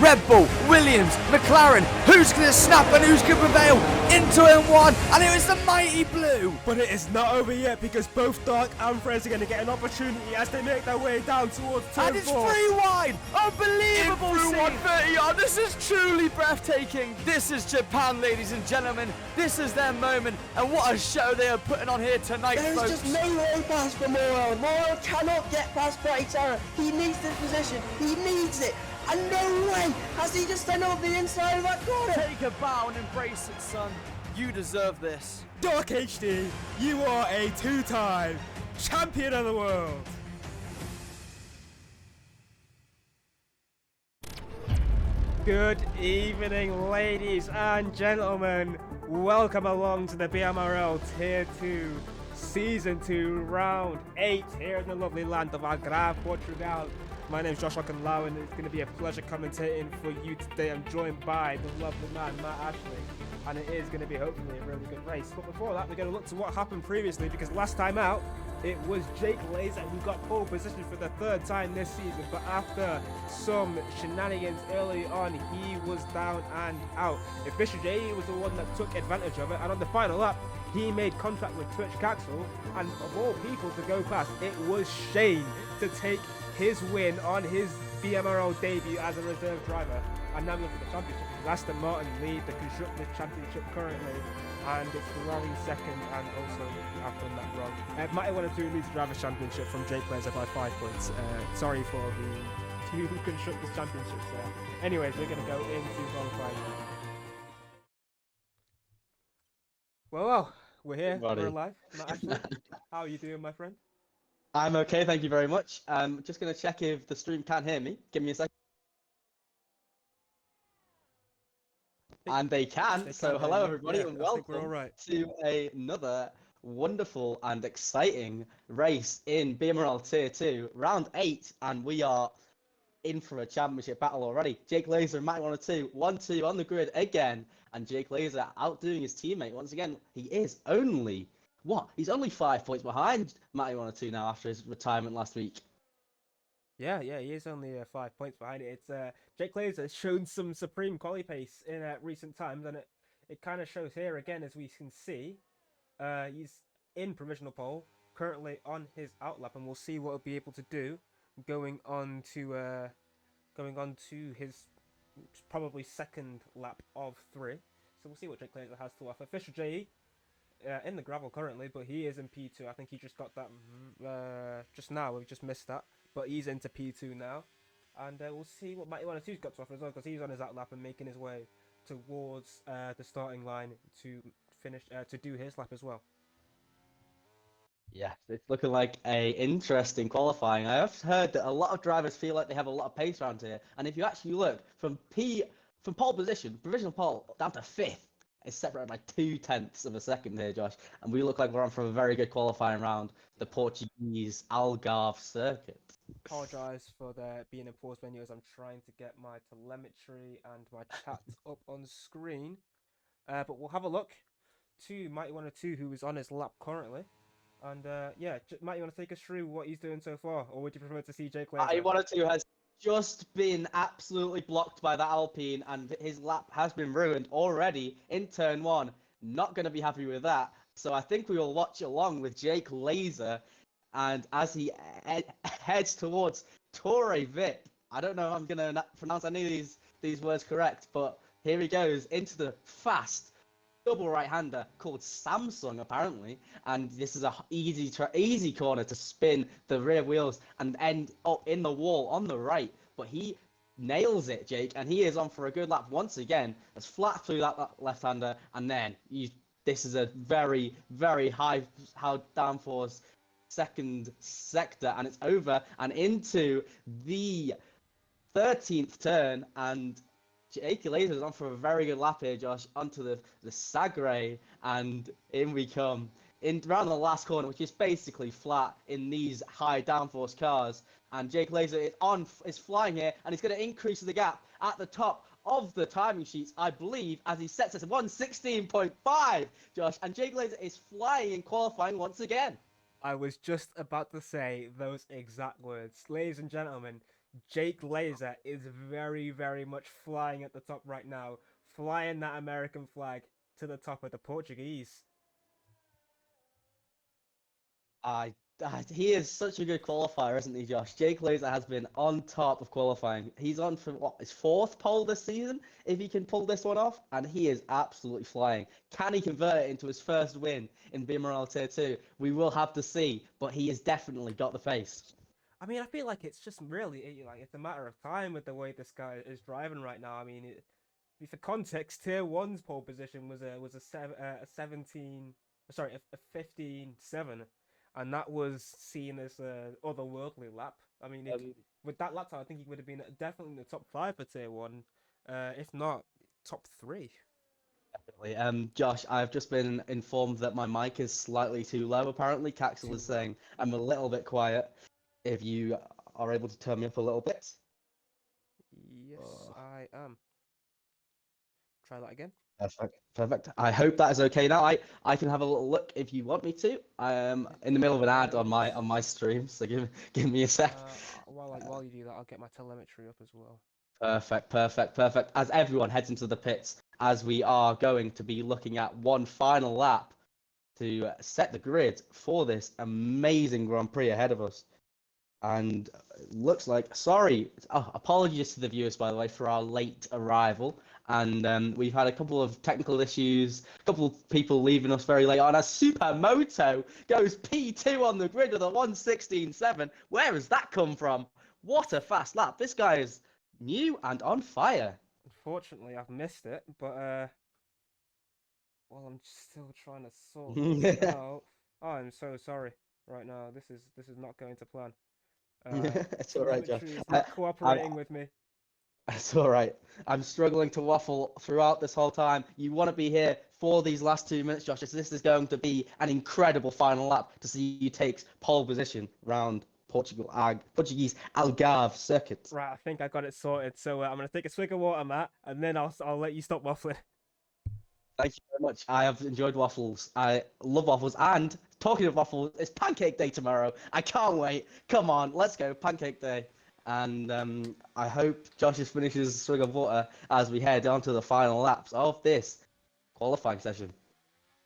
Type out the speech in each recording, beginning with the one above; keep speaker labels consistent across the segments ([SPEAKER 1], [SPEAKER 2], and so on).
[SPEAKER 1] Red Bull, Williams, McLaren, who's going to snap and who's going to prevail in turn one, and it was the mighty Blue.
[SPEAKER 2] But it is not over yet because both Dark and Frez are going to get an opportunity as they make their way down towards turn
[SPEAKER 1] And it's
[SPEAKER 2] 4.
[SPEAKER 1] 3 wide, unbelievable
[SPEAKER 3] In through
[SPEAKER 1] scene.
[SPEAKER 3] 130 yard. This is truly breathtaking. This is Japan, ladies and gentlemen. This is their moment, and what a show they are putting on here tonight,
[SPEAKER 4] There's
[SPEAKER 3] folks.
[SPEAKER 4] just no way past for Morel. Morel cannot get past Terra. He needs this position. He needs it. And no way has he just done over the inside of that corner.
[SPEAKER 3] Take a bow and embrace it, son. You deserve this.
[SPEAKER 2] Dark HD, you are a 2-time champion of the world. Good evening, ladies and gentlemen. Welcome along to the BMRL Tier 2 Season 2 Round 8 here in the lovely land of Algarve, Portugal. My name is Josh Okanlau and it's going to be a pleasure commentating for you today. I'm joined by the lovely man, Matt Ashley, and it is going to be hopefully a really good race. But before that, we're going to look to what happened previously, because last time out, it was Jake Laser who got pole position for the 3rd time this season, but after some shenanigans early on, he was down and out. Official J was the one that took advantage of it, and on the final lap, he made contact with Twitch Caxel, and of all people to go past, it was Shane to take his win on his BMRL debut as a reserve driver. And now we look at the championship. Aston Martin lead the Constructors Championship currently, and it's Ferrari second, and also I've done that wrong. Matty 102 leads the Drivers' Championship from Jake Laser by 5 points. Sorry for the 2 Constructors Championships there. Anyways, we're going to go into qualifying now. Well, we're here, we're alive. Matt Ashley, how are you doing, my friend?
[SPEAKER 5] I'm okay, thank you very much. Just going to check if the stream can hear me. Give me a second. And they can. So hello everybody, and welcome to another wonderful and exciting race in BMRL Tier 2, Round 8, and we are in for a championship battle already. Jake Laser and Matty 102, 1-2 on the grid again, and Jake Laser outdoing his teammate once again. He is only, he's only 5 points behind Matty 102 now after his retirement last week.
[SPEAKER 2] Yeah, he is only 5 points behind it. It's Jake Laser has shown some supreme quali pace in recent times, and it kind of shows here again, as we can see. He's in provisional pole, currently on his outlap, and we'll see what he'll be able to do going on to his probably 2nd lap of 3. So we'll see what Jake Laser has to offer. Fisher J in the gravel currently, but he is in P2. I think he just got that just now. We've just missed that. But he's into P2 now, and we'll see what Matty 102's got to offer as well, because he's on his outlap and making his way towards the starting line to finish to do his lap as well.
[SPEAKER 5] Yeah, it's looking like a interesting qualifying. I have heard that a lot of drivers feel like they have a lot of pace around here, and if you actually look from pole position, provisional pole down to 5th, it's separated by 0.2 of a second here, Josh, and we look like we're on for a very good qualifying round, the Portuguese Algarve circuit.
[SPEAKER 2] Apologise for there being a pause menu as I'm trying to get my telemetry and my chat up on screen. But we'll have a look to Mighty 102, who is on his lap currently. And yeah, Mighty, you want to take us through what he's doing so far, or would you prefer to see Jake Laser?
[SPEAKER 5] Mighty 102 has just been absolutely blocked by that Alpine, and his lap has been ruined already in turn 1. Not going to be happy with that. So I think we will watch along with Jake Laser, and as he heads towards Torre Vip. I don't know if I'm going to pronounce any of these words correct, but here he goes into the fast double right-hander called Samsung, apparently. And this is a easy corner to spin the rear wheels and end up in the wall on the right. But he nails it, Jake, and he is on for a good lap once again. As flat through that left-hander, and then this is a very, very high downforce second sector, and it's over and into the 13th turn, and Jake Laser is on for a very good lap here, Josh, onto the Sagre, and in we come around the last corner, which is basically flat in these high downforce cars, and Jake Laser is flying here, and he's going to increase the gap at the top of the timing sheets, I believe, as he sets us 1:16.5, Josh, and Jake Laser is flying in qualifying once again.
[SPEAKER 2] I was just about to say those exact words. Ladies and gentlemen, Jake Laser is very, very much flying at the top right now, flying that American flag to the top of the Portuguese.
[SPEAKER 5] He is such a good qualifier, isn't he, Josh? Jake Laser has been on top of qualifying. He's on for what, his fourth pole this season, if he can pull this one off, and he is absolutely flying. Can he convert it into his first win in BMRL Tier 2? We will have to see, but he has definitely got the pace.
[SPEAKER 2] I mean, I feel like it's just really like it's a matter of time with the way this guy is driving right now. I mean, for context, Tier 1's pole position was a 17, sorry, a 15-7, and that was seen as a otherworldly lap. I mean, with that lap time, I think he would have been definitely in the top 5 for Tier 1, if not top 3.
[SPEAKER 5] Definitely. Josh, I've just been informed that my mic is slightly too low. Apparently, Caxel is saying I'm a little bit quiet. If you are able to turn me up a little bit.
[SPEAKER 2] Yes, I am. Try that again.
[SPEAKER 5] Perfect. Perfect. I hope that is okay now. I can have a little look if you want me to. I'm in the middle of an ad on my stream, so give me a sec.
[SPEAKER 2] While you do that, I'll get my telemetry up as well.
[SPEAKER 5] Perfect, perfect, perfect. As everyone heads into the pits, as we are going to be looking at one final lap to set the grid for this amazing Grand Prix ahead of us. And it looks like, sorry, apologies to the viewers, by the way, for our late arrival. And we've had a couple of technical issues, a couple of people leaving us very late on. As Supermoto goes P2 on the grid with a 1:16.7. Where has that come from? What a fast lap. This guy is new and on fire.
[SPEAKER 2] Unfortunately, I've missed it, but well, I'm still trying to sort this out. Oh, I'm so sorry. Right now, this is not going to plan.
[SPEAKER 5] It's all right, Josh.
[SPEAKER 2] Telemetry is not cooperating with me.
[SPEAKER 5] It's all right. I'm struggling to waffle throughout this whole time. You want to be here for these last 2 minutes, Josh. This is going to be an incredible final lap to see you take pole position round Portuguese Algarve circuit.
[SPEAKER 2] Right, I think I got it sorted. So I'm gonna take a swig of water, Matt, and then I'll let you stop waffling.
[SPEAKER 5] Thank you very much. I have enjoyed waffles. I love waffles. And talking of waffles, it's Pancake Day tomorrow. I can't wait. Come on, let's go. Pancake Day. And I hope Josh just finishes a swig of water as we head on to the final laps of this qualifying session.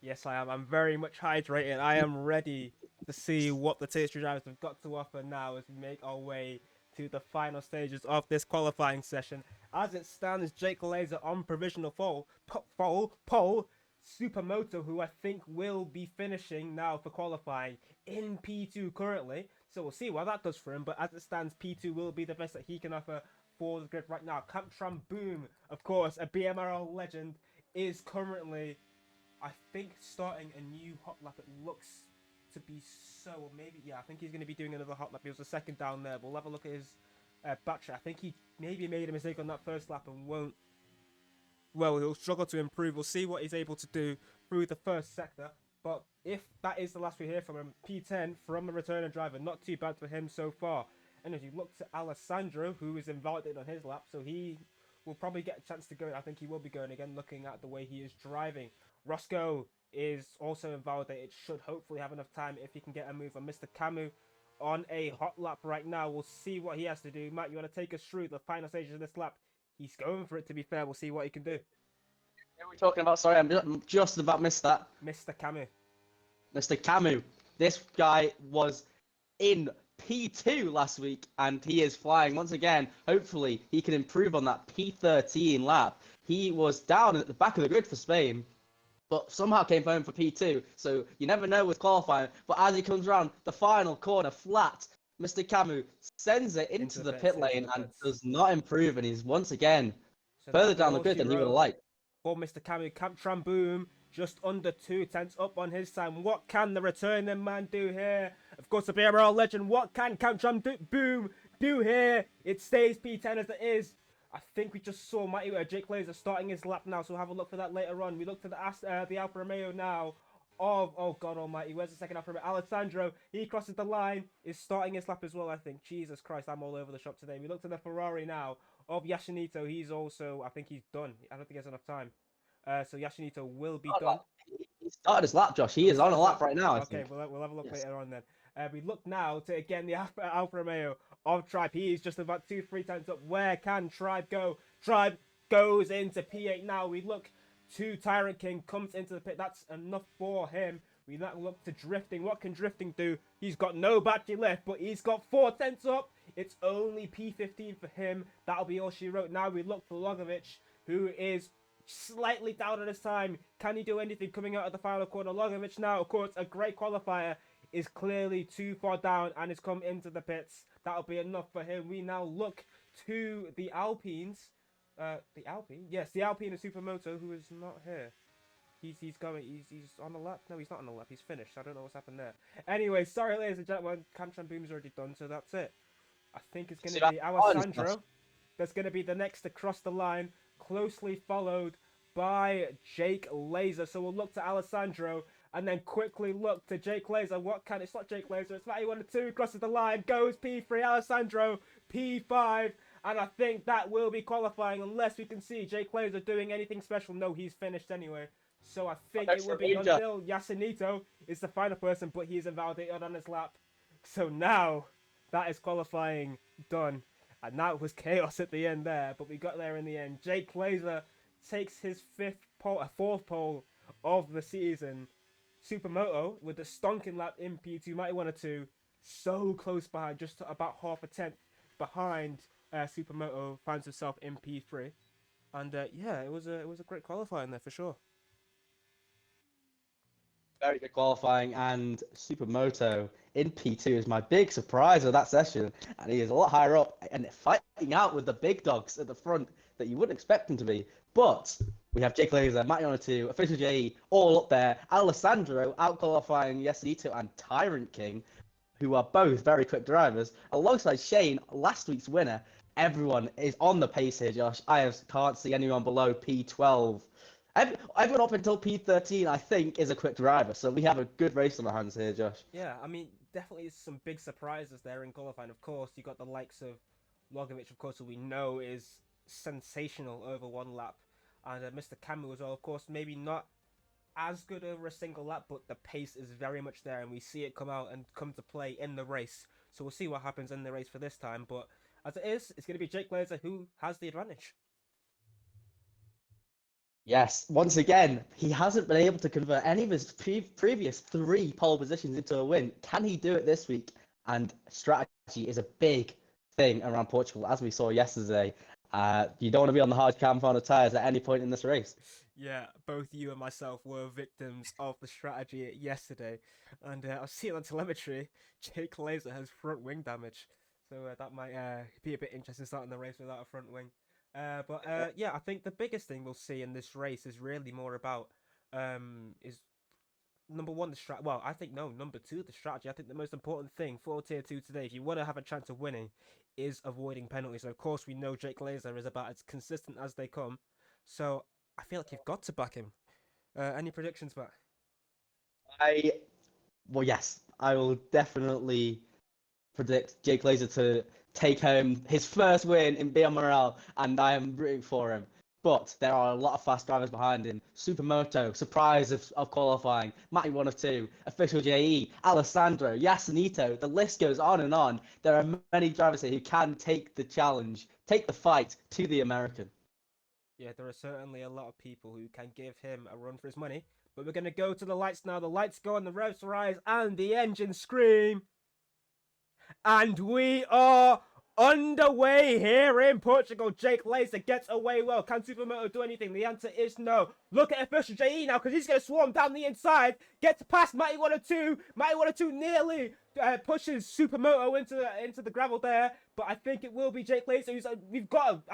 [SPEAKER 2] Yes, I am. I'm very much hydrated. I am ready to see what the Tasty drivers have got to offer now as we make our way to the final stages of this qualifying session. As it stands, Jake Laser on provisional pole. Supermoto, who I think will be finishing now for qualifying in P2 currently. So we'll see what that does for him. But as it stands, P2 will be the best that he can offer for the grid right now. Camtram Boom, of course, a BMRL legend, is currently, I think, starting a new hot lap. It looks to be so. Maybe, yeah, I think he's going to be doing another hot lap. He was the second down there. We'll have a look at his battery. I think he maybe made a mistake on that first lap and won't. Well, he'll struggle to improve. We'll see what he's able to do through the first sector. But if that is the last we hear from him, P10 from the returning driver, not too bad for him so far. And as you look to Alessandro, who is invalidated on his lap, so he will probably get a chance to go. I think he will be going again, looking at the way he is driving. Roscoe is also invalidated, should hopefully have enough time if he can get a move on Mr. Camus on a hot lap right now. We'll see what he has to do. Matt, you want to take us through the final stages of this lap? He's going for it, to be fair. We'll see what he can do.
[SPEAKER 5] Who are we talking about? Sorry, I'm just about missed that.
[SPEAKER 2] Mr. Camus.
[SPEAKER 5] Mr. Camus. This guy was in P2 last week, and he is flying once again. Hopefully, he can improve on that P13 lap. He was down at the back of the grid for Spain, but somehow came home for P2. So you never know with qualifying. But as he comes around the final corner flat, Mr. Camus sends it into the pit lane and does not improve, and he's once again further down the grid than he would have liked.
[SPEAKER 2] For Mr. Camus, Camtram Boom, just under 2 tenths up on his time. What can the returning man do here? Of course, the BMRL legend. What can Camtram Boom do here? It stays P10 as it is. I think we just saw Jake Laser starting his lap now, so we'll have a look for that later on. We look to the Alfa Romeo now of, oh God almighty, where's the second Alfa Romeo? Alessandro, he crosses the line, is starting his lap as well, I think. Jesus Christ, I'm all over the shop today. We look to the Ferrari now of Yashinito. He's also, I think he's done. I don't think he has enough time. So Yashinito will be done.
[SPEAKER 5] He started his lap, Josh. He is on a lap right now, I think.
[SPEAKER 2] We'll have a look later on then. We look now to again the Alfa Romeo of Tribe. He is just about 2-3 times up. Where can Tribe go? Tribe goes into P8 now. We look to Tyrant King, comes into the pit. That's enough for him. We now look to Drifting. What can Drifting do? He's got no battery left, but he's got 4 tenths up. It's only P15 for him. That'll be all she wrote. Now we look for Logovic, who is slightly down at his time. Can he do anything coming out of the final corner? Logovic now, of course, a great qualifier, is clearly too far down and has come into the pits. That'll be enough for him. We now look to the Alpines. The Alpine? Yes, the Alpine and Supermoto, who is not here. He's on the lap. No, he's not on the lap. He's finished. I don't know what's happened there. Anyway, sorry, ladies and gentlemen. Camtran Boom's already done, so that's it. I think it's going to be Alessandro. That's going to be the next to cross the line, closely followed by Jake Laser. So we'll look to Alessandro and then quickly look to Jake Laser. It's not Jake Laser, it's Matty 1-2, crosses the line, goes P3, Alessandro, P5, and I think that will be qualifying unless we can see Jake Laser doing anything special. No, he's finished anyway. So I think it will be until Yasunito is the final person, but he's invalidated on his lap. So now that is qualifying done. And that was chaos at the end there, but we got there in the end. Jake Laser takes his fourth pole of the season. Supermoto with the stonking lap in P2, Mighty 1-2, so close behind, just about half a tenth behind Supermoto, finds himself in P3. And yeah, it was a great qualifying there for sure.
[SPEAKER 5] Very good qualifying, and Supermoto in P2 is my big surprise of that session, and he is a lot higher up and fighting out with the big dogs at the front that you wouldn't expect him to be. But we have Jake Laser, Matty 1-2, Official JE all up there, Alessandro out qualifying Yasunito and Tyrant King, who are both very quick drivers, alongside Shane, last week's winner. Everyone is on the pace here, Josh. Can't see anyone below P12. Everyone up until P13, I think, is a quick driver. So we have a good race on our hands here, Josh.
[SPEAKER 2] Yeah, I mean, definitely some big surprises there in qualifying. Of course, you got the likes of Logovic, of course, who we know is sensational over one lap. And Mr. Camu as well, of course, maybe not as good over a single lap, but the pace is very much there. And we see it come out and come to play in the race. So we'll see what happens in the race for this time. But as it is, it's going to be Jake Laser who has the advantage.
[SPEAKER 5] Yes, once again, he hasn't been able to convert any of his previous 3 pole positions into a win. Can he do it this week? And strategy is a big thing around Portugal, as we saw yesterday. You don't want to be on the hard cam on the tyres at any point in this race.
[SPEAKER 2] Yeah, both you and myself were victims of the strategy yesterday. And I was seeing on telemetry, Jake Laser has front wing damage. So that might be a bit interesting starting the race without a front wing. Yeah, I think the biggest thing we'll see in this race is really more about is number one, number 2, the strategy. I think the most important thing for Tier 2 today, if you want to have a chance of winning, is avoiding penalties. And of course, we know Jake Laser is about as consistent as they come. So I feel like you've got to back him. Any predictions, Matt?
[SPEAKER 5] Yes, I will definitely predict Jake Laser to take home his first win in BMRL, and I am rooting for him. But there are a lot of fast drivers behind him. Supermoto, surprise of qualifying, Matty 1-2, Official JE, Alessandro, Yasunito, the list goes on and on. There are many drivers here who can take the challenge, take the fight to the American.
[SPEAKER 2] Yeah, there are certainly a lot of people who can give him a run for his money. But we're going to go to the lights now. The lights go on, the revs rise, and the engines scream. And we are underway here in Portugal. Jake Laser gets away well. Can Supermoto do anything? The answer is no. Look at Official JE now, because he's going to swarm down the inside. Gets past Matty 1-2. Matty 1-2 nearly pushes Supermoto into the gravel there. But I think it will be Jake Laser. We've got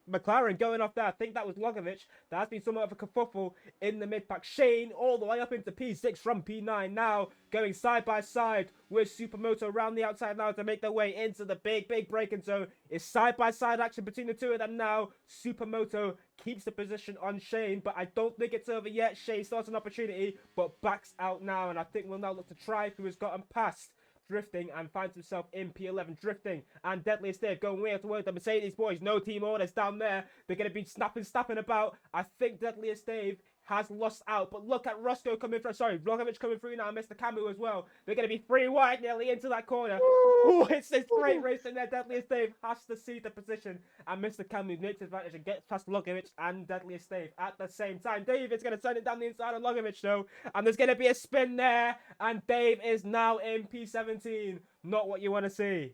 [SPEAKER 2] McLaren going off there. I think that was Logovic. There has been somewhat of a kerfuffle in the mid-pack. Shane all the way up into P6 from P9 now, going side by side with Supermoto around the outside now to make their way into the big braking zone. It's side by side action between the two of them now. Supermoto keeps the position on Shane, but I don't think it's over yet. Shane starts an opportunity, but backs out now, and I think we'll now look to Tribe, who has gotten past Drifting and finds himself in P11. Drifting and Deadliest Dave going way towards the Mercedes boys. No team orders down there. They're going to be snapping about. I think Deadliest Dave has lost out. But look at Roscoe coming through. Sorry, Rogovic coming through now. Mr. Camu as well. They're going to be 3 wide nearly into that corner. Ooh, it's this great race in there. Deadliest Dave has to see the position. And Mr. Camu makes advantage and gets past Rogovic and Deadliest Dave at the same time. Dave is going to turn it down the inside of Rogovic though. And there's going to be a spin there. And Dave is now in P17. Not what you want to see.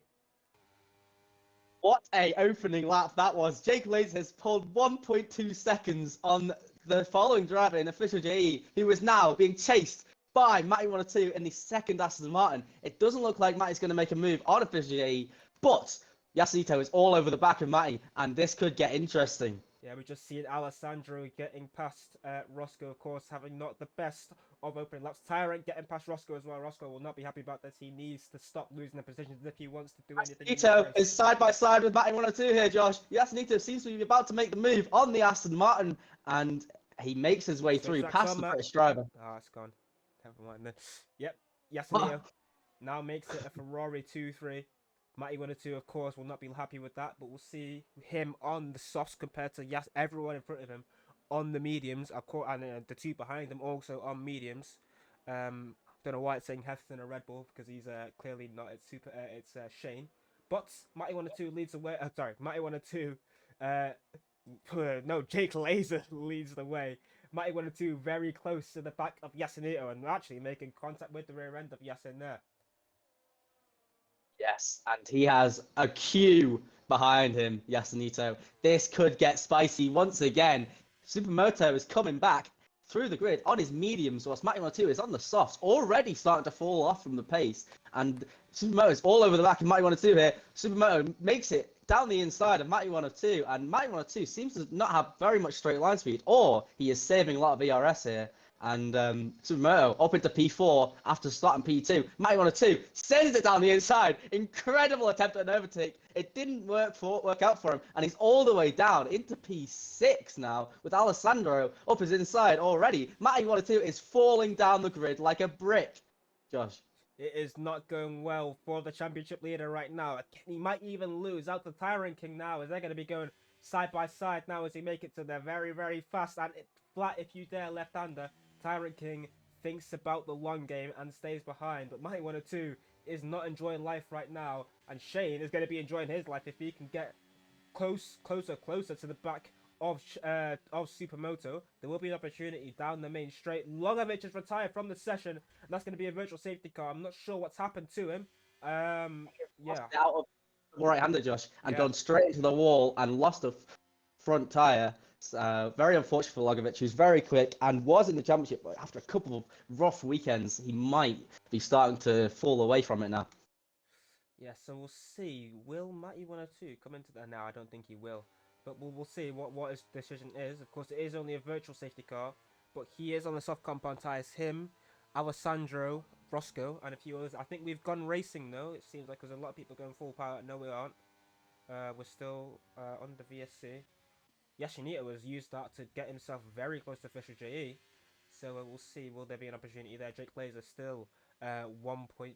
[SPEAKER 5] What a opening lap that was. Jake Laser has pulled 1.2 seconds on the following driver in official JE, who is now being chased by Matty 102 in the second Aston Martin. It doesn't look like Matty's going to make a move on official JE, but Yasunito is all over the back of Matty, and this could get interesting.
[SPEAKER 2] Yeah, we just seen Alessandro getting past Roscoe, of course, having not the best of opening laps. Tyrant getting past Roscoe as well. Roscoe will not be happy about this. He needs to stop losing the positions if he wants to do anything.
[SPEAKER 5] Yasunito is side by side with Matty 102 here, Josh. Yasunito seems to be about to make the move on the Aston Martin, and he makes his way through past the British driver.
[SPEAKER 2] Oh, it's gone. Never mind then. Yep, Yasunito now makes it a Ferrari 2-3. Matty 102, of course, will not be happy with that, but we'll see him on the softs compared to everyone in front of him on the mediums, and the two behind him also on mediums. Don't know why it's saying Hefton or Red Bull, because he's clearly not. It's Shane. But Matty 102 leads the way. Matty 102. No, Jake Laser leads the way. Matty 102 very close to the back of Yasunito and actually making contact with the rear end of Yasin there.
[SPEAKER 5] Yes, and he has a queue behind him, Yasunito. This could get spicy once again. Supermoto is coming back through the grid on his mediums, whilst Matty 102 is on the softs, already starting to fall off from the pace. And Supermoto is all over the back of Matty 102 here. Supermoto makes it down the inside of Matty 102, and Matty 102 seems to not have very much straight line speed, or he is saving a lot of ERS here. And Supermoto up into P4 after starting P2. Matty 102 sends it down the inside. Incredible attempt at an overtake. It didn't work out for him, and he's all the way down into P6 now with Alessandro up his inside already. Matty 102 is falling down the grid like a brick. Josh.
[SPEAKER 2] It is not going well for the championship leader right now. He might even lose out to Tyrant King now, as they're going to be going side by side now as he make it to their very, very fast and flat if you dare left-hander. Tyrant King thinks about the long game and stays behind, but Matty 102 is not enjoying life right now, and Shane is going to be enjoying his life if he can get closer to the back of Supermoto. There will be an opportunity down the main straight. Logovic is retired from the session, and that's going to be a virtual safety car. I'm not sure what's happened to him. Yeah.
[SPEAKER 5] Out of right-hander, Josh, and gone straight into the wall and lost a front tyre. Very unfortunate for Logovic, who's very quick and was in the championship, but after a couple of rough weekends, he might be starting to fall away from it now.
[SPEAKER 2] Yeah, so we'll see. Will Matty 102 come into that? No, I don't think he will. But we'll see what his decision is. Of course, it is only a virtual safety car, but he is on the soft compound tyres. Him, Alessandro, Roscoe, and a few others. I think we've gone racing, though. It seems like there's a lot of people going full power. No, we aren't. We're still on the VSC. Yasunito has used that to get himself very close to official JE. So we'll see. Will there be an opportunity there? Jake Laser still 1.2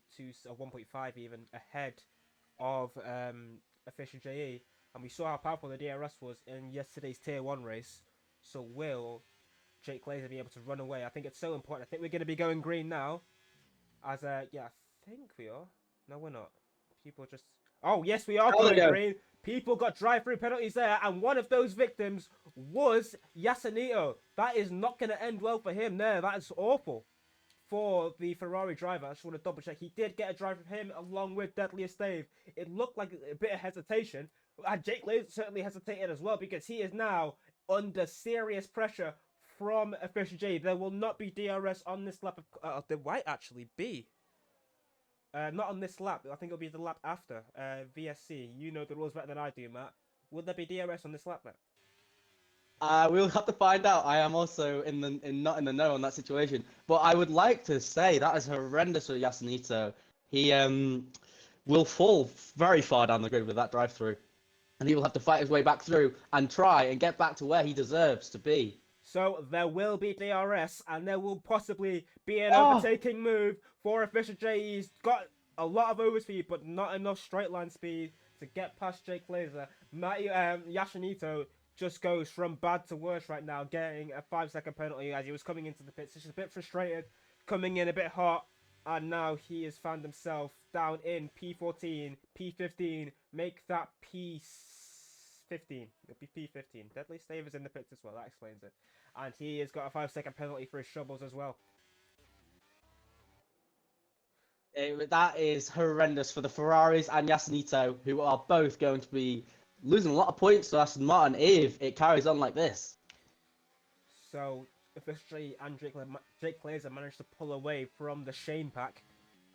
[SPEAKER 2] or 1.5 even ahead of official JE. And we saw how powerful the DRS was in yesterday's Tier 1 race. So will Jake Laser be able to run away? I think it's so important. I think we're going to be going green now. Yeah, I think we are. No, we're not. People just... Oh, yes, we are going green. People got drive-through penalties there, and one of those victims was Yasunito. That is not going to end well for him there. That is awful for the Ferrari driver. I just want to double-check. He did get a drive from him along with Deadliest Dave. It looked like a bit of hesitation. And Jake Laser certainly hesitated as well, because he is now under serious pressure from official J. There will not be DRS on this lap. There might actually be. Not on this lap. I think it'll be the lap after. VSC. You know the rules better than I do, Matt. Will there be DRS on this lap, Matt?
[SPEAKER 5] We'll have to find out. I am also not in the know on that situation. But I would like to say that is horrendous for Yasunito. He will fall very far down the grid with that drive-through. And he will have to fight his way back through and try and get back to where he deserves to be.
[SPEAKER 2] So there will be DRS, and there will possibly be an overtaking move for official J. He's got a lot of overspeed, but not enough straight line speed to get past Jake Laser. Yasunito just goes from bad to worse right now, getting a 5-second penalty as he was coming into the pits. He's just a bit frustrated, coming in a bit hot, and now he has found himself down in P14, P15, make that P15. It'll be P15. Deadly Stave is in the pits as well, that explains it. And he has got a 5-second penalty for his troubles as well.
[SPEAKER 5] That is horrendous for the Ferraris and Yasunito, who are both going to be losing a lot of points to Aston Martin if it carries on like this.
[SPEAKER 2] So, officially, and Jake Glazer managed to pull away from the Shane pack.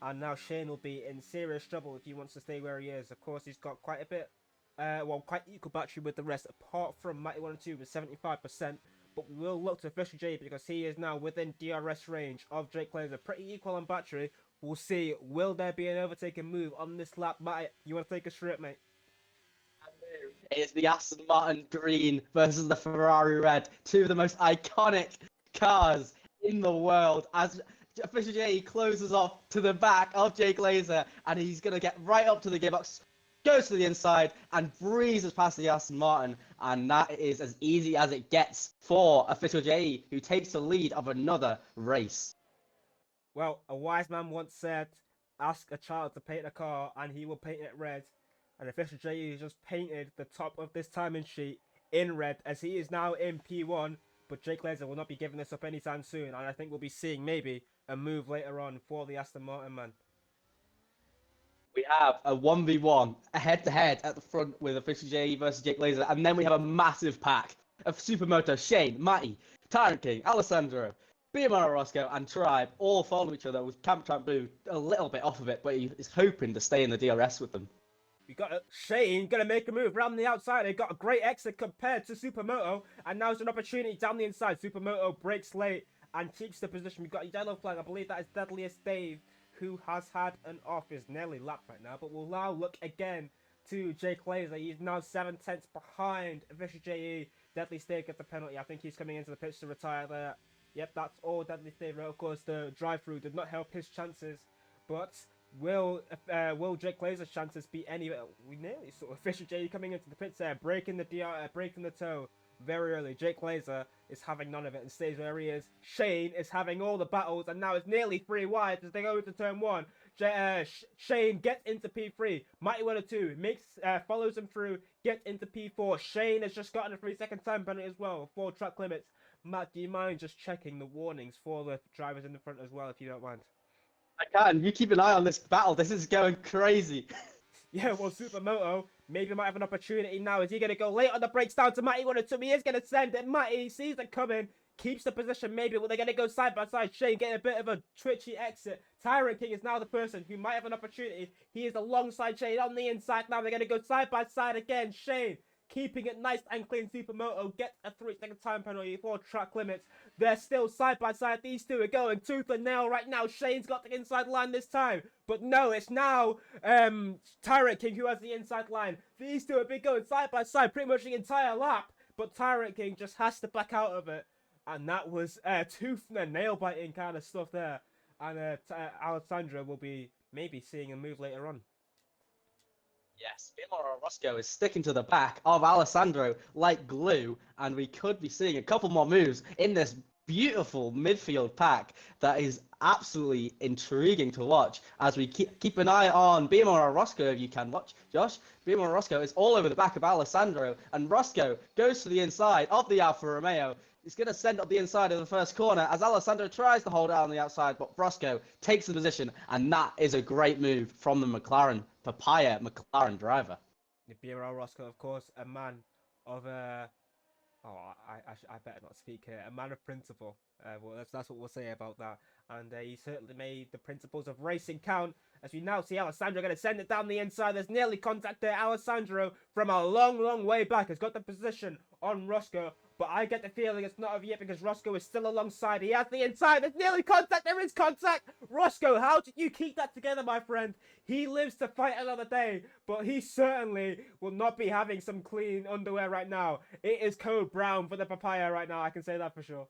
[SPEAKER 2] And now Shane will be in serious trouble if he wants to stay where he is. Of course, he's got quite a bit, quite equal battery with the rest, apart from Mighty 1 and 2 with 75%. But we will look to official J because he is now within DRS range of Jake Glazer. Pretty equal on battery. We'll see, will there be an overtaking move on this lap? Matty, you want to take us through it, mate?
[SPEAKER 5] It's the Aston Martin Green versus the Ferrari Red, two of the most iconic cars in the world. As official J closes off to the back of Jake Glazer, and he's going to get right up to the gearbox, goes to the inside, and breezes past the Aston Martin. And that is as easy as it gets for official J, who takes the lead of another race.
[SPEAKER 2] Well, a wise man once said, ask a child to paint a car and he will paint it red. And official J has just painted the top of this timing sheet in red as he is now in P1. But Jake Glazer will not be giving this up anytime soon. And I think we'll be seeing maybe a move later on for the Aston Martin man.
[SPEAKER 5] We have a 1v1, a head-to-head at the front with official J versus Jake Glazer. And then we have a massive pack of Supermoto, Shane, Matty, Tyrant King, Alessandro, BMRL Roscoe and Tribe all following each other with Camp Tramp Blue a little bit off of it, but he is hoping to stay in the DRS with them.
[SPEAKER 2] We got Shane gonna make a move around the outside. They got a great exit compared to Supermoto, and now it's an opportunity down the inside. Supermoto breaks late and keeps the position. We got a yellow flag. I believe that is Deadliest Dave, who has had an off. Is nearly lapped right now, but we'll now look again to Jake Glazer. He's now 7/10 behind official JE. Deadly Dave gets a penalty. I think he's coming into the pitch to retire there. Yep, that's all Deadly Stave. Of course, the drive-through did not help his chances, but will Jake Glazer's chances be any? We nearly saw official J coming into the pits there, breaking the toe very early. Jake Glazer is having none of it and stays where he is. Shane is having all the battles and now it's nearly 3 wide as they go into turn 1. Shane gets into P3. Mighty 1 or 2 follows him through, gets into P4. Shane has just gotten a 3-second time penalty as well for track limits. Matt, do you mind just checking the warnings for the drivers in the front as well, if you don't mind?
[SPEAKER 5] I can. You keep an eye on this battle. This is going crazy.
[SPEAKER 2] Yeah, well, Supermoto maybe might have an opportunity now. Is he going to go late on the brakes down to Matty 1 or 2? He is going to send it. Matty sees it coming, keeps the position maybe, but they're going to go side by side. Shane getting a bit of a twitchy exit. Tyrant King is now the person who might have an opportunity. He is alongside Shane on the inside now. They're going to go side by side again. Shane keeping it nice and clean. Supermoto gets a 3-second time penalty for track limits. They're still side by side. These two are going tooth and nail right now. Shane's got the inside line this time. But no, it's now Tyrant King who has the inside line. These two have been going side by side pretty much the entire lap. But Tyrant King just has to back out of it. And that was tooth and nail biting kind of stuff there. And Alessandro will be maybe seeing a move later on.
[SPEAKER 5] Yes, BMRL Roscoe is sticking to the back of Alessandro like glue, and we could be seeing a couple more moves in this beautiful midfield pack that is absolutely intriguing to watch as we keep an eye on BMRL Roscoe if you can watch. Josh, BMRL Roscoe is all over the back of Alessandro, and Roscoe goes to the inside of the Alfa Romeo. He's going to send up the inside of the first corner as Alessandro tries to hold out on the outside, but Roscoe takes the position, and that is a great move from the Papaya McLaren driver.
[SPEAKER 2] The BMRL Roscoe, of course, a man of I better not speak here. A man of principle. Well, that's what we'll say about that. And he certainly made the principles of racing count. As we now see Alessandro going to send it down the inside. There's nearly contact there. Alessandro, from a long, long way back, has got the position on Roscoe. But I get the feeling it's not of yet because Roscoe is still alongside. He has the inside. There's nearly contact. There is contact. Roscoe, how did you keep that together, my friend? He lives to fight another day, but he certainly will not be having some clean underwear right now. It is code brown for the Papaya right now. I can say that for sure.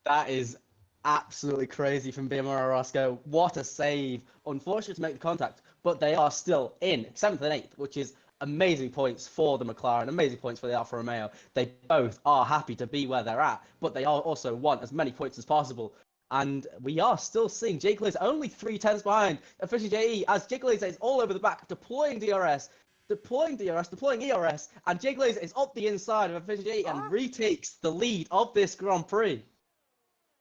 [SPEAKER 5] That is absolutely crazy from BMRL Roscoe. What a save. Unfortunate to make the contact, but they are still in 7th and 8th, which is amazing points for the McLaren, amazing points for the Alfa Romeo. They both are happy to be where they're at, but they also want as many points as possible. And we are still seeing Jake Glazer only 3 tenths behind Efficient JE, as Jake Glazer is all over the back, deploying DRS, deploying ERS, and Jake Glazer is up the inside of Efficient JE and retakes the lead of this Grand Prix.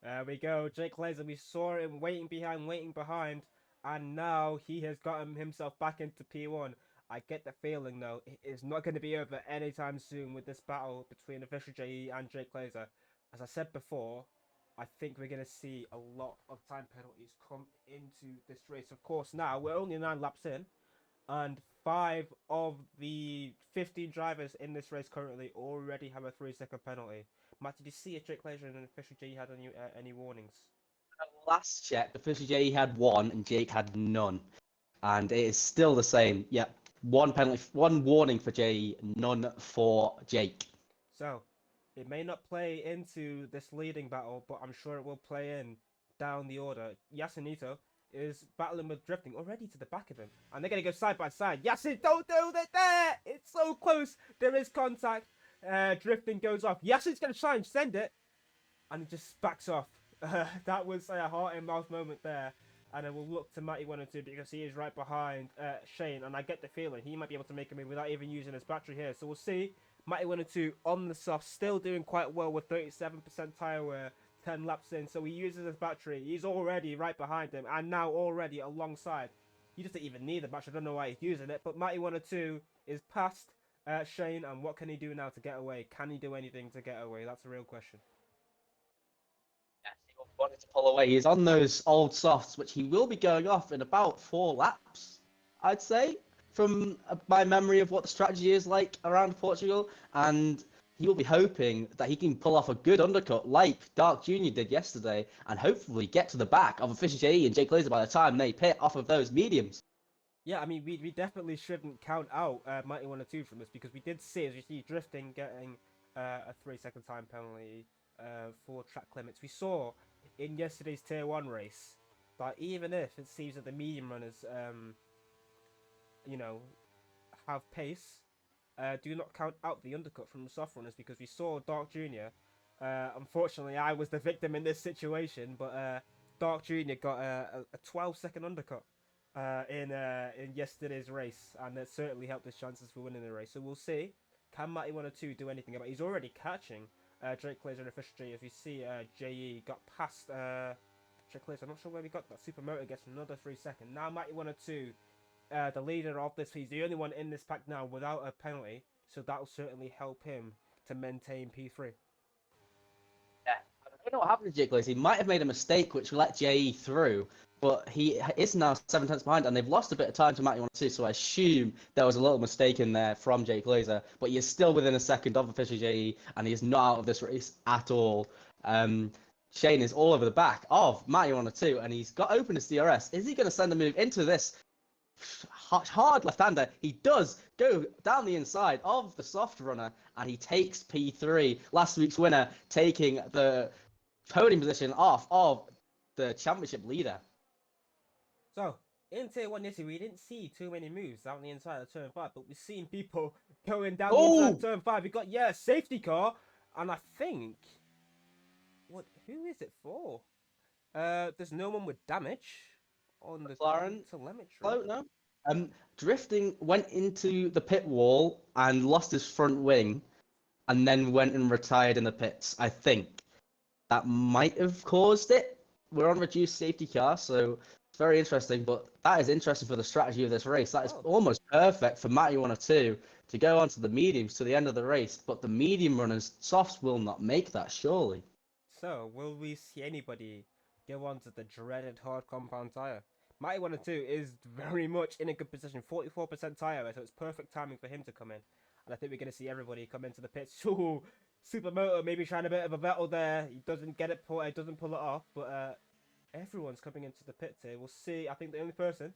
[SPEAKER 2] There we go, Jake Laser. We saw him waiting behind, and now he has gotten himself back into P1. I get the feeling, though, it is not going to be over anytime soon with this battle between Official JE and Jake Laser. As I said before, I think we're going to see a lot of time penalties come into this race. Of course, now we're only 9 laps in, and 5 of the 15 drivers in this race currently already have a 3-second penalty. Matt, did you see if Jake Laser and Official J had any warnings?
[SPEAKER 5] Last check, Official JE had 1 and Jake had none. And it is still the same. Yep. 1 penalty, 1 warning for JE, none for Jake.
[SPEAKER 2] So, it may not play into this leading battle, but I'm sure it will play in down the order. Yasunito is battling with Drifting already to the back of him. And they're going to go side by side. Yasun, don't do that there! It's so close. There is contact. Drifting goes off. Yasun's going to try and send it. And it just backs off. That was a heart-in-mouth moment there. And I will look to Matty 102 because he is right behind Shane. And I get the feeling he might be able to make a move without even using his battery here. So we'll see. Matty 102 on the soft, still doing quite well with 37% tyre wear, 10 laps in. So he uses his battery. He's already right behind him and now already alongside. He doesn't even need the battery. I don't know why he's using it. But Matty 102 is past Shane. And what can he do now to get away? Can he do anything to get away? That's a real question.
[SPEAKER 5] Wanted to pull away. He's on those old softs, which he will be going off in about 4 laps, I'd say, from my memory of what the strategy is like around Portugal. And he will be hoping that he can pull off a good undercut like Dark Jr. did yesterday and hopefully get to the back of Efficient JE and Jake Laser by the time they pit off of those mediums.
[SPEAKER 2] Yeah, I mean, we definitely shouldn't count out Mighty 102 from this because we did see, as you see, Drifting getting a 3-second time penalty for track limits. We saw in yesterday's Tier 1 race that even if it seems that the medium runners, you know, have pace, do not count out the undercut from the soft runners because we saw Dark Jr. Unfortunately, I was the victim in this situation, but Dark Jr. got a 12-second undercut in yesterday's race, and that certainly helped his chances for winning the race. So we'll see. Can Matty 102 do anything about it? He's already catching Drake Glazer and Official J. As you see, JE got past Drake Glazer. I'm not sure where we got that. Super Motor gets another 3 seconds. Now Matty 102, the leader of this, he's the only one in this pack now without a penalty. So that will certainly help him to maintain P3.
[SPEAKER 5] Yeah, I don't know what happened to Jake Glazer. He might have made a mistake which let JE through, but he is now 7 tenths behind, and they've lost a bit of time to Matty 102, so I assume there was a little mistake in there from Jake Glazer, but he is still within a second of Official JE, and he is not out of this race at all. Shane is all over the back of Matty 102, and he's got open his DRS. Is he going to send a move into this hard left-hander? He does go down the inside of the soft runner, and he takes P3. Last week's winner taking the podium position off of the championship leader.
[SPEAKER 2] So, in Tier 1 yesterday, we didn't see too many moves out on the inside of Turn 5, but we've seen people going down the inside of Turn 5. We got, a safety car, and I think... Who is it for? There's no one with damage on the
[SPEAKER 5] McLaren
[SPEAKER 2] telemetry.
[SPEAKER 5] Oh, no. Drifting went into the pit wall and lost his front wing, and then went and retired in the pits, I think. That might have caused it. We're on reduced safety car, so... very interesting, but that is interesting for the strategy of this race. That is almost perfect for Matty 102 to go onto the mediums to the end of the race, but the medium runners, softs, will not make that, surely.
[SPEAKER 2] So, will we see anybody go on to the dreaded hard compound tyre? Matty 102 is very much in a good position, 44% tyre, so it's perfect timing for him to come in. And I think we're going to see everybody come into the pits. Ooh, Supermoto maybe trying a bit of a battle there. He doesn't get it, doesn't pull it off, but... everyone's coming into the pits here. We'll see. I think the only person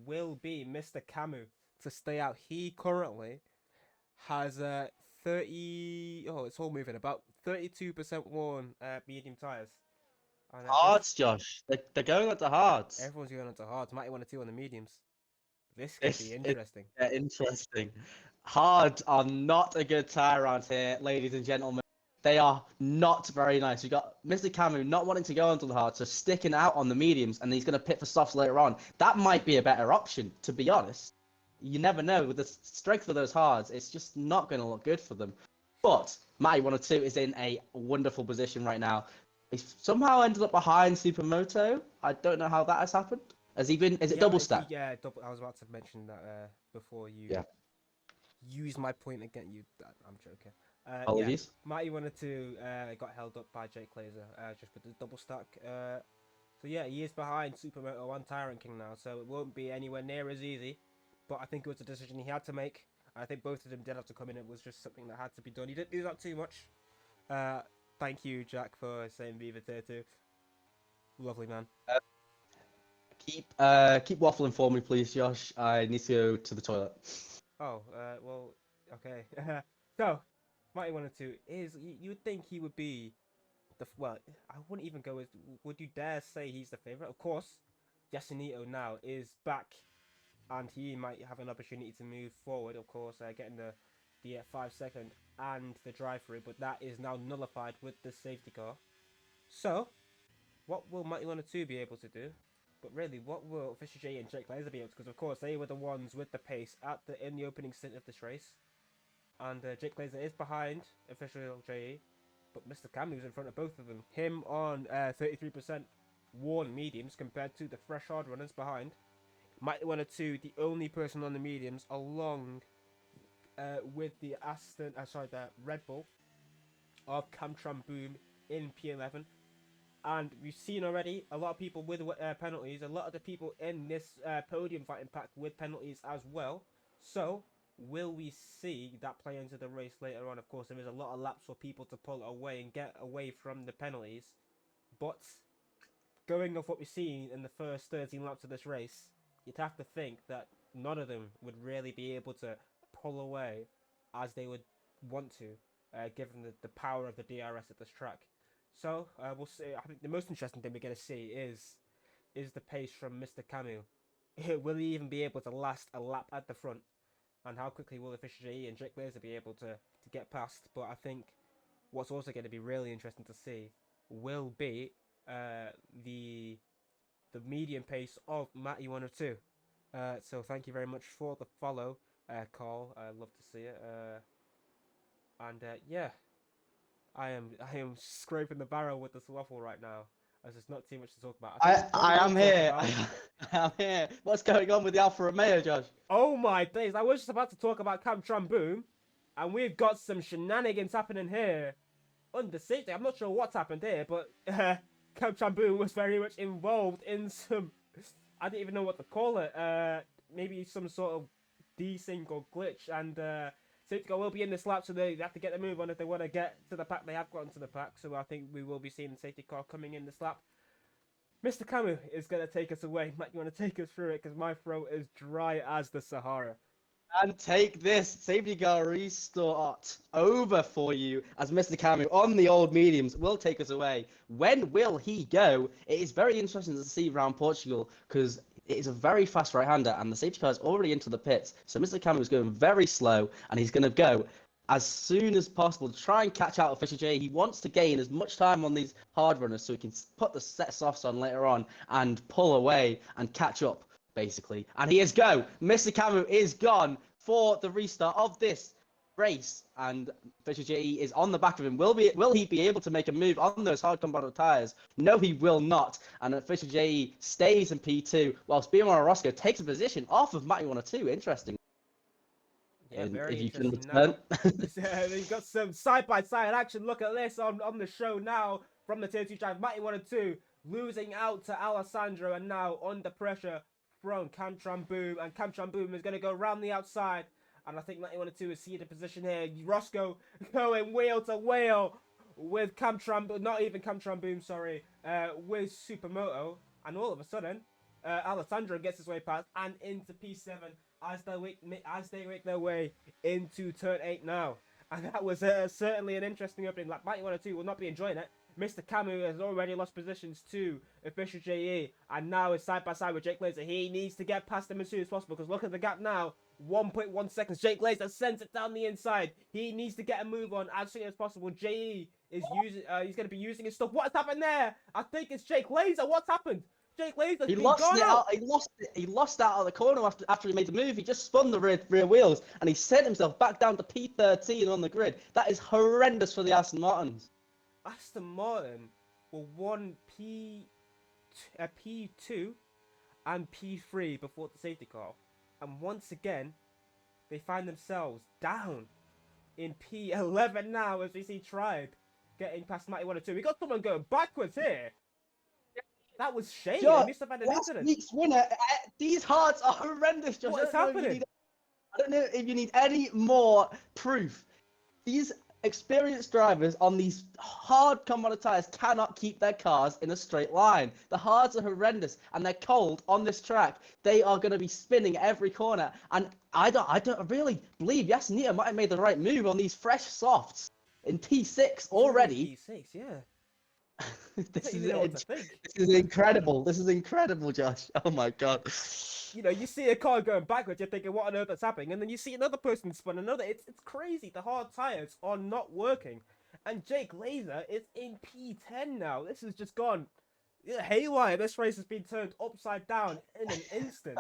[SPEAKER 2] will be Mr. Camus to stay out. He currently has 30... oh, it's all moving. About 32% worn medium tyres.
[SPEAKER 5] Hards, Josh. They're going on to hards.
[SPEAKER 2] Everyone's going on to hards. Matty 102 on the mediums. This could be
[SPEAKER 5] This is
[SPEAKER 2] interesting.
[SPEAKER 5] interesting. Hard are not a good tire around here, ladies and gentlemen. They are not very nice. We got Mr. Camu not wanting to go onto the hard, so sticking out on the mediums, and he's going to pit for softs later on. That might be a better option, to be honest. You never know. With the strength of those hards, it's just not going to look good for them. But Matty 102 is in a wonderful position right now. He's somehow ended up behind Supermoto. I don't know how that has happened. Has he been? Is it double stack?
[SPEAKER 2] Yeah, double. I was about to mention that before you
[SPEAKER 5] Yeah.
[SPEAKER 2] use my point again. I'm joking. Yeah,
[SPEAKER 5] Apologies.
[SPEAKER 2] Mighty 102 got held up by Jake Laser just with the double stack. So yeah, he is behind Supermoto on Tyrant King now, so it won't be anywhere near as easy. But I think it was a decision he had to make. I think both of them did have to come in. It was just something that had to be done. He didn't do that too much. Thank you, Jack, for saying Viva Tier 2. Lovely man.
[SPEAKER 5] Keep waffling for me, please, Josh. I need to go to the toilet.
[SPEAKER 2] Oh, well, okay. So, Mighty 102 is, you would think he would be well, I wouldn't even go as, would you dare say he's the favourite? Of course, Yasunito now is back, and he might have an opportunity to move forward, of course, getting the 5-second and the drive-through, but that is now nullified with the safety car. So, what will Mighty 102 be able to do? But really, what will Fisher J and Jake Laser be able to? Because of course, they were the ones with the pace in the opening stint of this race. And Jake Laser is behind Official JE, but Mr. Camu's in front of both of them. Him on 33% worn mediums compared to the fresh hard runners behind. Mighty 102, the only person on the mediums, along with the the Red Bull of Camtron Boom in P11. And we've seen already a lot of people with penalties, a lot of the people in this podium fighting pack with penalties as well. So, will we see that play into the race later on? Of course, there is a lot of laps for people to pull away and get away from the penalties. But, going off what we've seen in the first 13 laps of this race, you'd have to think that none of them would really be able to pull away as they would want to, given the power of the DRS at this track. So, we'll see. I think the most interesting thing we're going to see is the pace from Mr. Camu. Will he even be able to last a lap at the front? And how quickly will the Fisher J and Jake Laser be able to get past? But I think what's also going to be really interesting to see will be the medium pace of Matty 102. So thank you very much for the follow, Carl. I love to see it. Yeah. I am scraping the barrel with this waffle right now, as there's not too much to talk about.
[SPEAKER 5] I am here. I am here. What's going on with the Alfa Romeo, Josh?
[SPEAKER 2] Oh my days! I was just about to talk about Camtron Boom, and we've got some shenanigans happening here under safety. I'm not sure what's happened here, but Camtron Boom was very much involved in some, I don't even know what to call it. Maybe some sort of desync or glitch, and safety car will be in this lap, so they have to get the move on if they want to get to the pack. They have gotten to the pack, so I think we will be seeing the safety car coming in this lap. Mr. Camu is going to take us away. Matt, you want to take us through it, because my throat is dry as the Sahara.
[SPEAKER 5] And take this safety car restart over for you, as Mr. Camu on the old mediums will take us away. When will he go? It is very interesting to see around Portugal, because it is a very fast right-hander, and the safety car is already into the pits. So Mr. Camu is going very slow, and he's going to go as soon as possible to try and catch out of Fisher J. He wants to gain as much time on these hard runners so he can put the set softs on later on and pull away and catch up, basically. And he is go. Mr. Camu is gone for the restart of this race, and Fisher J is on the back of him. Will he be able to make a move on those hard combat tires? No, he will not. And Fisher J stays in P2, whilst BMRL Roscoe takes a position off of Matty 102. Interesting.
[SPEAKER 2] Yeah, very
[SPEAKER 5] if you can
[SPEAKER 2] interesting.
[SPEAKER 5] return.
[SPEAKER 2] We've got some side-by-side action. Look at this on the show now from the Tier 2 drive. Matty 102 losing out to Alessandro, and now under pressure from Camtron Boom. And Camtron Boom is going to go round the outside. And I think Matty 102 is seeing the position here. Roscoe going wheel to wheel with Camtron, not even Camtron Boom, sorry, with Supermoto. And all of a sudden, Alessandro gets his way past and into P7 as they make their way into turn 8 now. And that was certainly an interesting opening lap. Matty 102 will not be enjoying it. Mr. Camus has already lost positions to official JE, and now is side by side with Jake Laser. He needs to get past him as soon as possible, because look at the gap now. 1.1 seconds. Jake Laser sends it down the inside. He needs to get a move on as soon as possible. JE is using. He's going to be using his stuff. What's happened there? I think it's Jake Laser. What's happened? Jake Laser's
[SPEAKER 5] He
[SPEAKER 2] been
[SPEAKER 5] lost
[SPEAKER 2] gone
[SPEAKER 5] it
[SPEAKER 2] out.
[SPEAKER 5] out. He lost out of the corner after he made the move. He just spun the rear wheels and he sent himself back down to P13 on the grid. That is horrendous for the Aston Martins.
[SPEAKER 2] Aston Martin were P2 and P3 before the safety car, and once again they find themselves down in P11 now as we see Tribe getting past Matty 1 or 2. We got someone going backwards here. That was Shane. They must have had an
[SPEAKER 5] Last
[SPEAKER 2] incident.
[SPEAKER 5] week's winner. These hards are horrendous, Josh.
[SPEAKER 2] What is happening?
[SPEAKER 5] I don't know if you need any more proof. These experienced drivers on these hard commodity tires cannot keep their cars in a straight line. The hards are horrendous and they're cold on this track. They are going to be spinning every corner. And I don't really believe Yasunita might have made the right move on these fresh softs in P6 already.
[SPEAKER 2] P6, yeah.
[SPEAKER 5] This
[SPEAKER 2] You know what to think.
[SPEAKER 5] is incredible. This is incredible, Josh. Oh my god.
[SPEAKER 2] You know, you see a car going backwards, you're thinking, what on earth is happening? And then you see another person spun another. It's crazy. The hard tires are not working. And Jake Laser is in P10 now. This has just gone haywire. This race has been turned upside down in an instant.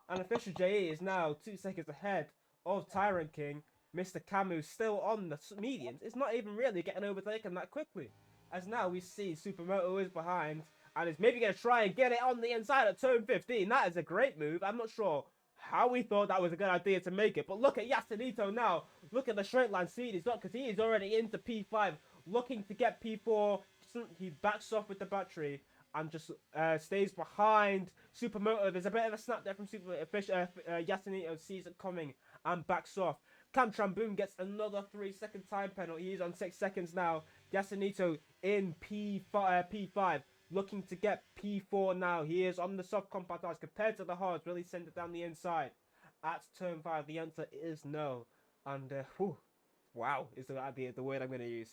[SPEAKER 2] And official JE is now 2 seconds ahead of Tyrant King. Mr. Camus still on the mediums. It's not even really getting overtaken that quickly. As now we see Supermoto is behind and is maybe going to try and get it on the inside at turn 15. That is a great move. I'm not sure how we thought that was a good idea to make it. But look at Yasunito now. Look at the straight line speed he's got, because he is already into P5, looking to get P4. He backs off with the battery and just stays behind Supermoto. There's a bit of a snap there from Yasunito, sees it coming and backs off. Cam Tramboon gets another 3-second time penalty. He's on 6 seconds now. Yasunito in P5, looking to get P4 now. He is on the soft compact tires compared to the hards. Really send it down the inside. At turn 5, the answer is no. And, wow, is the word I'm going to use.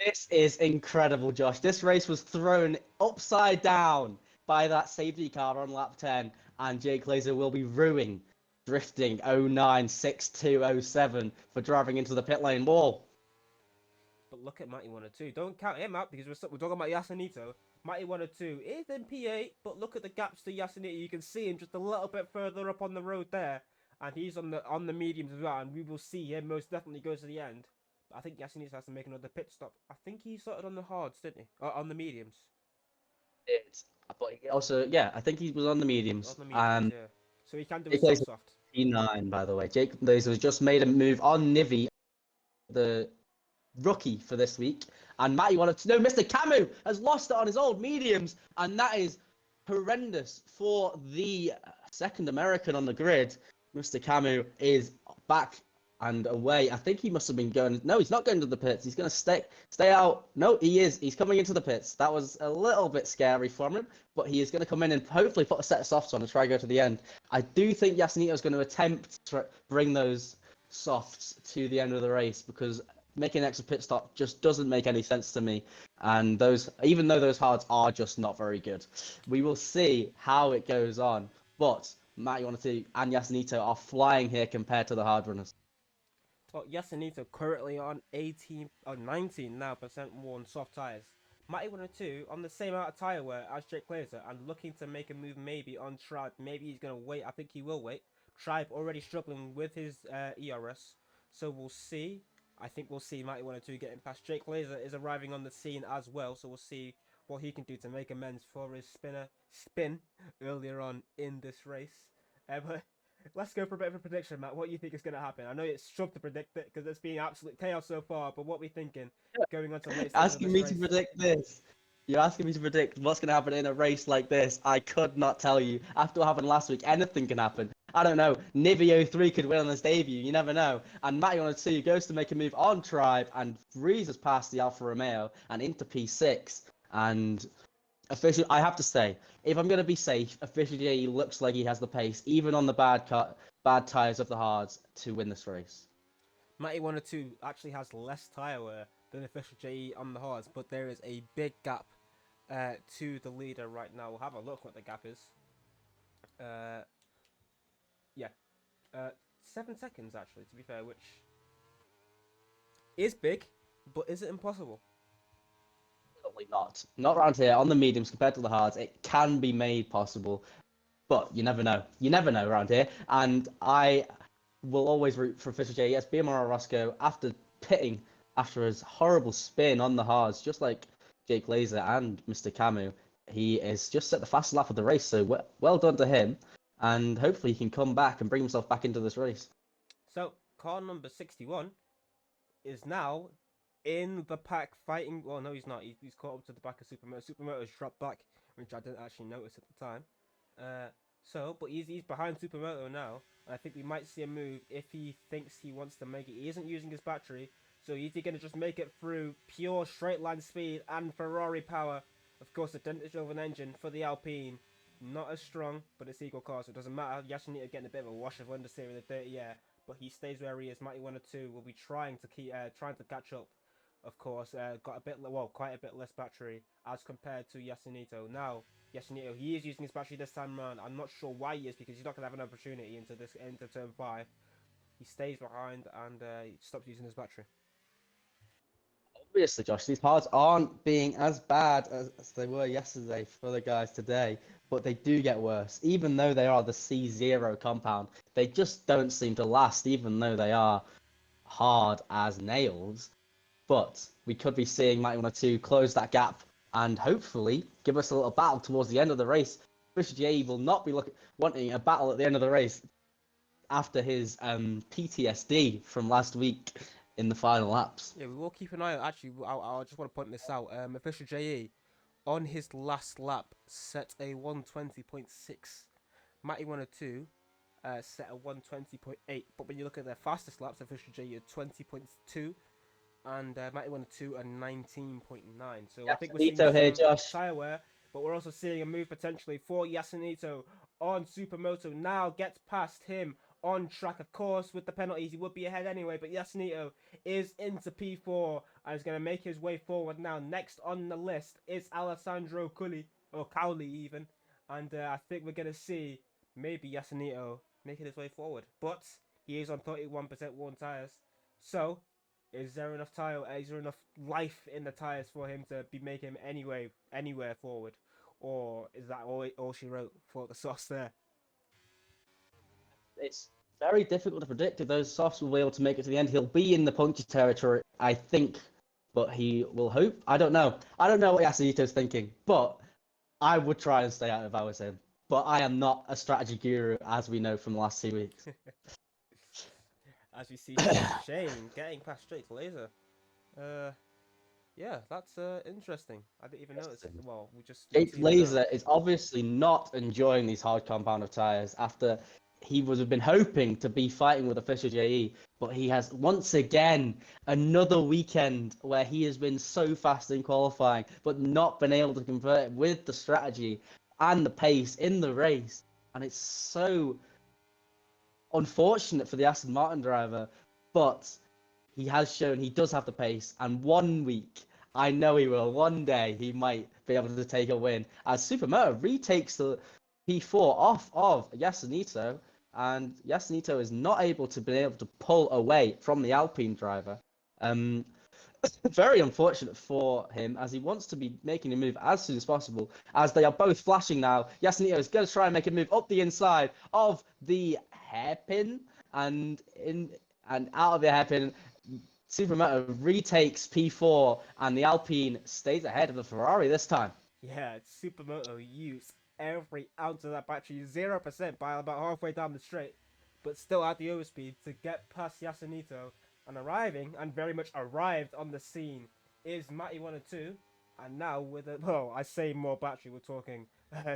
[SPEAKER 5] This is incredible, Josh. This race was thrown upside down by that safety car on lap 10, and Jake Laser will be ruining drifting 096207 for driving into the pit lane wall.
[SPEAKER 2] But look at Matty 102. Don't count him out because we're talking about Yasunito. Matty 102 is in P8, but look at the gaps to Yasunito. You can see him just a little bit further up on the road there, and he's on the mediums as well. And we will see him most definitely go to the end. But I think Yasunito has to make another pit stop. I think he started on the hards, didn't he? Or on the mediums.
[SPEAKER 5] But also, yeah, I think he was on the mediums.
[SPEAKER 2] On the mediums, yeah. So he can do a soft.
[SPEAKER 5] P9, by the way. Jake Laser has just made a move on Nivi, the rookie for this week, and Matty wanted to know Mr. Camus has lost it on his old mediums, and that is horrendous for the second American on the grid. Mr. Camus is back and away. I think he must have been going. No, he's not going to the pits. He's going to stay out. No, he is. He's coming into the pits. That was a little bit scary for him, but he is going to come in and hopefully put a set of softs on and try to go to the end. I do think Yasunito is going to attempt to bring those softs to the end of the race, because making an extra pit stop just doesn't make any sense to me. And even though those hards are just not very good, we will see how it goes on. But Matt, you want to see, and Yasunito are flying here compared to the hard runners.
[SPEAKER 2] Well, Yasunito currently on 19 now % worn soft tires. Matty 102 on the same amount of tire wear as Jake Laser and looking to make a move maybe on Tribe. Maybe he's going to wait. I think he will wait. Tribe already struggling with his ERS. So we'll see. I think we'll see Matty 102 getting past. Jake Laser is arriving on the scene as well. So we'll see what he can do to make amends for his spin earlier on in this race. But let's go for a bit of a prediction, Matt. What do you think is going to happen? I know it's tough to predict it because it's been absolute chaos so far, but what are we thinking going on to the race?
[SPEAKER 5] Asking me to predict this. You're asking me to predict what's going to happen in a race like this. I could not tell you. After what happened last week, anything can happen. I don't know. Nivio 3 could win on his debut. You never know. And Matty 102 goes to make a move on Tribe and breezes past the Alfa Romeo and into P6. And officially, I have to say, if I'm going to be safe, officially he looks like he has the pace, even on the bad tyres of the hards, to win this race.
[SPEAKER 2] Matty 102 actually has less tyre wear than official JE on the hards, but there is a big gap to the leader right now. We'll have a look what the gap is. Yeah, 7 seconds actually, to be fair, which is big, but is it impossible?
[SPEAKER 5] Absolutely not. Not around here. On the mediums compared to the hards, it can be made possible, but you never know. You never know around here. And I will always root for official J. Yes, BMRL Roscoe, after pitting after his horrible spin on the hards, just like Jake Laser and Mr. Camu, he is just set the fastest lap of the race. So well done to him, and hopefully he can come back and bring himself back into this race.
[SPEAKER 2] So car number 61 is now in the pack fighting. Well, no, he's not. He's caught up to the back of Supermoto. Supermoto's dropped back, which I didn't actually notice at the time. But he's behind Supermoto now, and I think we might see a move if he thinks he wants to make it. He isn't using his battery, so he's going to just make it through pure straight line speed and Ferrari power. Of course, the Dentist-driven engine for the Alpine, not as strong, but it's equal car, so it doesn't matter. Yasunita getting a bit of a wash of understeer in the dirty air, but he stays where he is. Mighty 102 will be trying to catch up. Of course, got quite a bit less battery as compared to Yasunito. Now, Yasunito, he is using his battery this time around. I'm not sure why he is, because he's not gonna have an opportunity into turn 5. He stays behind and he stops using his battery.
[SPEAKER 5] Obviously, Josh, these hards aren't being as bad as they were yesterday for the guys today, but they do get worse. Even though they are the C0 compound, they just don't seem to last, even though they are hard as nails. But we could be seeing Mighty 102 close that gap and hopefully give us a little battle towards the end of the race. Fisher J will not be wanting a battle at the end of the race after his PTSD from last week in the final laps.
[SPEAKER 2] Yeah, we will keep an eye out. Actually, I just want to point this out. Official JE, on his last lap, set a 120.6. Matty 102 set a 120.8. But when you look at their fastest laps, Official JE are 20.2. And Matty 102 are 19.9. So
[SPEAKER 5] Yasunito
[SPEAKER 2] I think we're seeing
[SPEAKER 5] here,
[SPEAKER 2] some
[SPEAKER 5] Josh.
[SPEAKER 2] tyre wear, but we're also seeing a move potentially for Yasunito on Supermoto. Now gets past him on track, of course, with the penalties. He would be ahead anyway, but Yasunito is into P4 and is going to make his way forward now. Next on the list is Alessandro Culli, or Cowley even. And I think we're going to see maybe Yasunito making his way forward. But he is on 31% worn tyres. So is there enough is there enough life in the tyres for him to be making anywhere forward? Or is that all she wrote for the sauce there?
[SPEAKER 5] It's very difficult to predict if those softs will be able to make it to the end. He'll be in the puncture territory, I think, but he will hope. I don't know. I don't know what Yasunito's thinking, but I would try and stay out if I was him. But I am not a strategy guru, as we know from the last 2 weeks.
[SPEAKER 2] As we see Shane getting past Jake Laser. Yeah, that's interesting. I didn't even notice it. Well, we just
[SPEAKER 5] Jake Laser is obviously not enjoying these hard compound of tyres after he would have been hoping to be fighting with official JE, but he has once again another weekend where he has been so fast in qualifying, but not been able to convert it with the strategy and the pace in the race. And it's so unfortunate for the Aston Martin driver, but he has shown he does have the pace, and 1 week, I know he will, one day he might be able to take a win, as Supermoto retakes the P4 off of Yasunito, and Yasunito is not able to pull away from the Alpine driver. Very unfortunate for him, as he wants to be making a move as soon as possible, as they are both flashing now. Yasunito is going to try and make a move up the inside of the hairpin, and out of the hairpin, Supermoto retakes P4, and the Alpine stays ahead of the Ferrari this time.
[SPEAKER 2] Yeah, Supermoto used every ounce of that battery, 0% by about halfway down the straight, but still had the overspeed to get past Yasunito. And arriving, and very much arrived on the scene, is Matty 102. And now with I say more battery, we're talking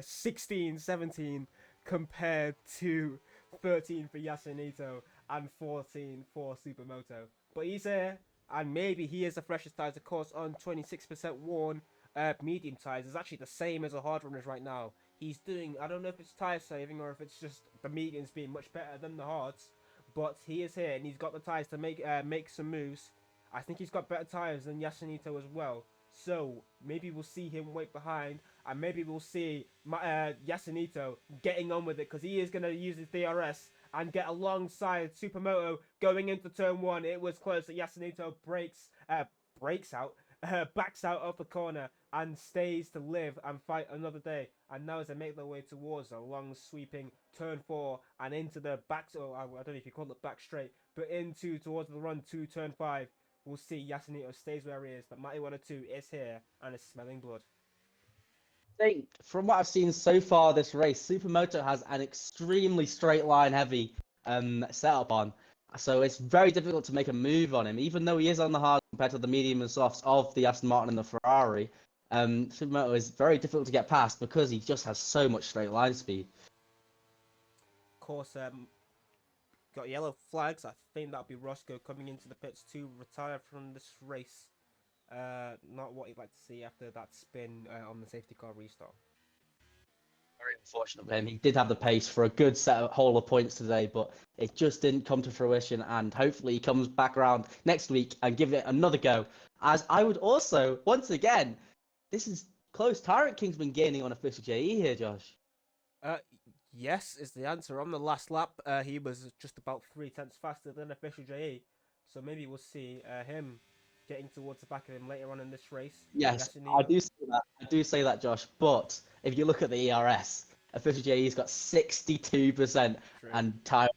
[SPEAKER 2] 16, 17 compared to 13 for Yasunito and 14 for Supermoto. But he's here, and maybe he is the freshest tyres, of course, on 26% worn medium tyres. It's actually the same as a hard runners right now. He's doing, I don't know if it's tyre saving or if it's just the mediums being much better than the hards. But he is here, and he's got the tyres to make some moves. I think he's got better tires than Yasunito as well. So maybe we'll see him wait behind, and maybe we'll see Yasunito getting on with it, because he is going to use his DRS and get alongside Supermoto going into turn 1. It was close that Yasunito backs out of the corner and stays to live and fight another day. And now as they make their way towards a long sweeping turn 4 and into the back, or I don't know if you call it back straight, but towards the run to turn 5, we'll see Yasunito stays where he is, but Mighty 102 is here and is smelling blood.
[SPEAKER 5] I think from what I've seen so far this race, Supermoto has an extremely straight line heavy setup on. So it's very difficult to make a move on him, even though he is on the hard compared to the medium and softs of the Aston Martin and the Ferrari. Supermoto is very difficult to get past because he just has so much straight line speed.
[SPEAKER 2] Of course, got yellow flags. I think that'll be Roscoe coming into the pits to retire from this race. Not what you'd like to see after that spin on the safety car restart.
[SPEAKER 5] Very unfortunate for him. He did have the pace for a good haul of points today, but it just didn't come to fruition. And hopefully he comes back around next week and give it another go. As I would also, once again, this is close. Tyrant King's been gaining on official JE here, Josh.
[SPEAKER 2] Yes is the answer. On the last lap, he was just about 3/10 faster than official JE. So maybe we'll see him getting towards the back of him later on in this race.
[SPEAKER 5] Yes, I do say that. I do say that, Josh. But if you look at the ERS, official JE's got 62% and Tyrant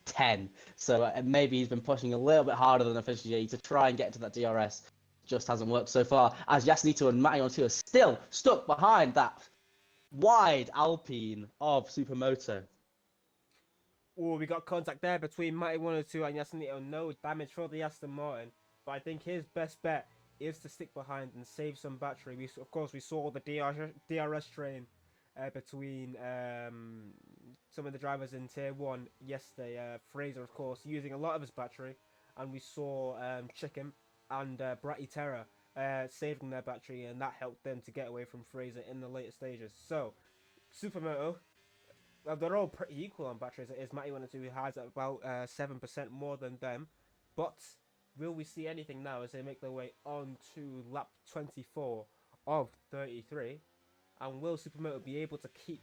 [SPEAKER 5] 10. So maybe he's been pushing a little bit harder than official JE to try and get to that DRS. Just hasn't worked so far. As Yasunito and Matty 102 are still stuck behind that wide Alpine of Supermoto.
[SPEAKER 2] Oh, we got contact there between Mighty 102 and Yasunito. No damage for the Aston Martin. But I think his best bet is to stick behind and save some battery. Of course, we saw the DRS train between some of the drivers in Tier 1 yesterday. Fraser, of course, using a lot of his battery. And we saw Chicken and Bratty Terra saving their battery, and that helped them to get away from Fraser in the later stages. So, Supermoto, they're all pretty equal on batteries. It is Matty 102 who has about 7% more than them. But will we see anything now as they make their way on to lap 24 of 33? And will Supermoto be able to keep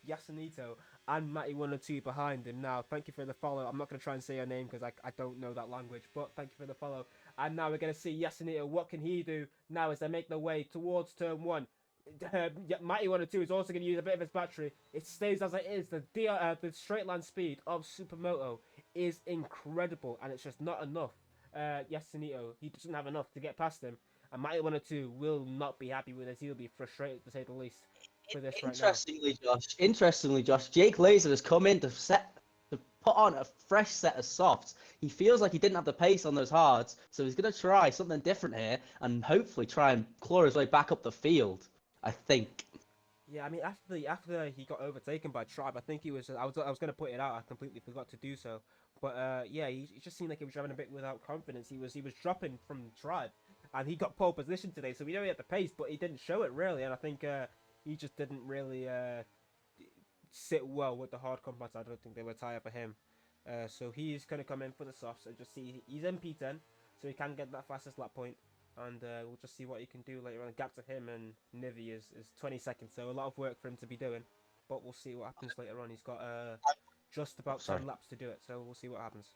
[SPEAKER 2] Yasunito and Matty 102 behind him now? Thank you for the follow. I'm not going to try and say your name because I don't know that language, but thank you for the follow. And now we're going to see Yasunito. What can he do now as they make their way towards turn 1? Matty 102 is also going to use a bit of his battery. It stays as it is. The straight line speed of Supermoto is incredible, and it's just not enough. Yasunito, he doesn't have enough to get past him, and Matty 102 will not be happy with this. He'll be frustrated, to say the least, for this right now.
[SPEAKER 5] Interestingly, Josh, Jake Laser has come in to put on a fresh set of softs. He feels like he didn't have the pace on those hards, so he's going to try something different here and hopefully try and claw his way back up the field, I think.
[SPEAKER 2] Yeah, I mean, after he got overtaken by Tribe, I think he was. I was going to put it out. I completely forgot to do so. But yeah, he just seemed like he was driving a bit without confidence. He was dropping from Tribe, and he got pole position today. So we know he had the pace, but he didn't show it really. And I think he just didn't really sit well with the hard compounds. I don't think they were tired for him. So he's going to come in for the softs and just see. He's in P10, so he can get that fastest lap point. And we'll just see what he can do later on. The gap to him and Nivi is 20 seconds, so a lot of work for him to be doing. But we'll see what happens later on. He's got just about 10 laps to do it, so we'll see what happens.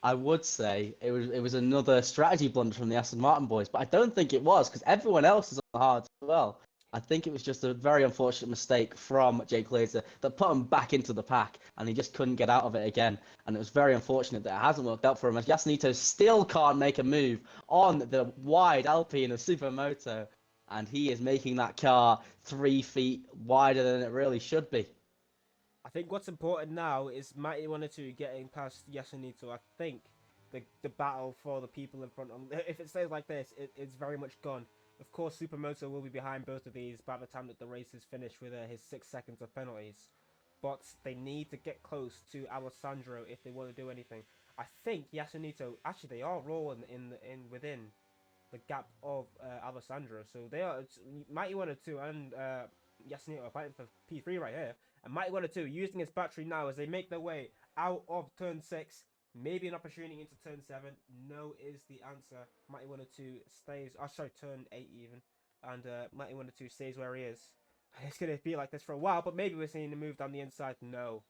[SPEAKER 5] I would say it was another strategy blunder from the Aston Martin boys, but I don't think it was, because everyone else is on the hard as well. I think it was just a very unfortunate mistake from Jake Laser that put him back into the pack, and he just couldn't get out of it again. And it was very unfortunate that it hasn't worked out for him, as Yasunito still can't make a move on the wide Alpine of Supermoto, and he is making that car 3 feet wider than it really should be.
[SPEAKER 2] I think what's important now is Matty 102 getting past Yasunito. I think the battle for the people in front, if it stays like this, it's very much gone. Of course, Supermoto will be behind both of these by the time that the race is finished with his 6 seconds of penalties. But they need to get close to Alessandro if they want to do anything. I think Yasunito, actually they are rolling within the gap of Alessandro. So they are, Mighty 102 and Yasunito are fighting for P3 right here. And Mighty 102 using his battery now as they make their way out of turn 6. Maybe an opportunity into turn 7. No is the answer. Mighty 102 stays. Oh, sorry, turn 8 even. And Mighty 102 stays where he is. It's going to be like this for a while, but maybe we're seeing him move down the inside. No.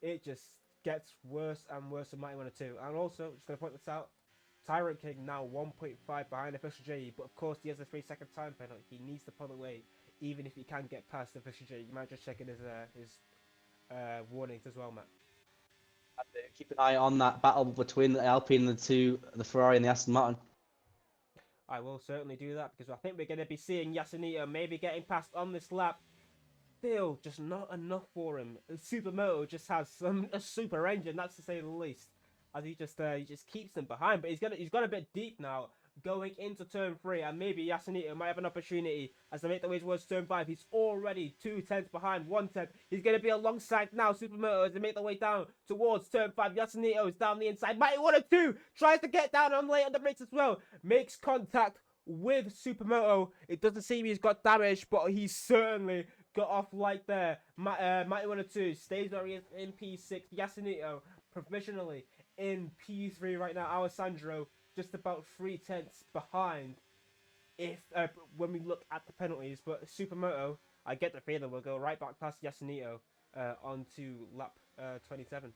[SPEAKER 2] It just gets worse and worse with Mighty 102. And also, just going to point this out, Tyrant King now 1.5 behind Official J, but of course he has a 3-second time penalty. He needs to pull away, even if he can get past Official J. You might just check in his warnings as well, Matt.
[SPEAKER 5] Keep an eye on that battle between the Alpine and the Ferrari and the Aston Martin.
[SPEAKER 2] I will certainly do that because I think we're going to be seeing Yasunito maybe getting past on this lap. Still, just not enough for him. Supermoto just has a super engine, that's to say the least. As he just keeps them behind, but he's got a bit deep now going into turn 3, and maybe Yasunito might have an opportunity as they make their way towards turn 5. He's already 2/10 behind, 1/10. He's going to be alongside now Supermoto as they make their way down towards turn 5. Yasunito is down the inside. Mighty 102 tries to get down on late on the brakes as well. Makes contact with Supermoto. It doesn't seem he's got damage, but he's certainly got off light there. Mighty 102 stays where he is in P6. Yasunito provisionally in P3 right now. Alessandro just about 3/10 behind if when we look at the penalties, but Supermoto, I get the feeling will go right back past Yasunito onto lap 27.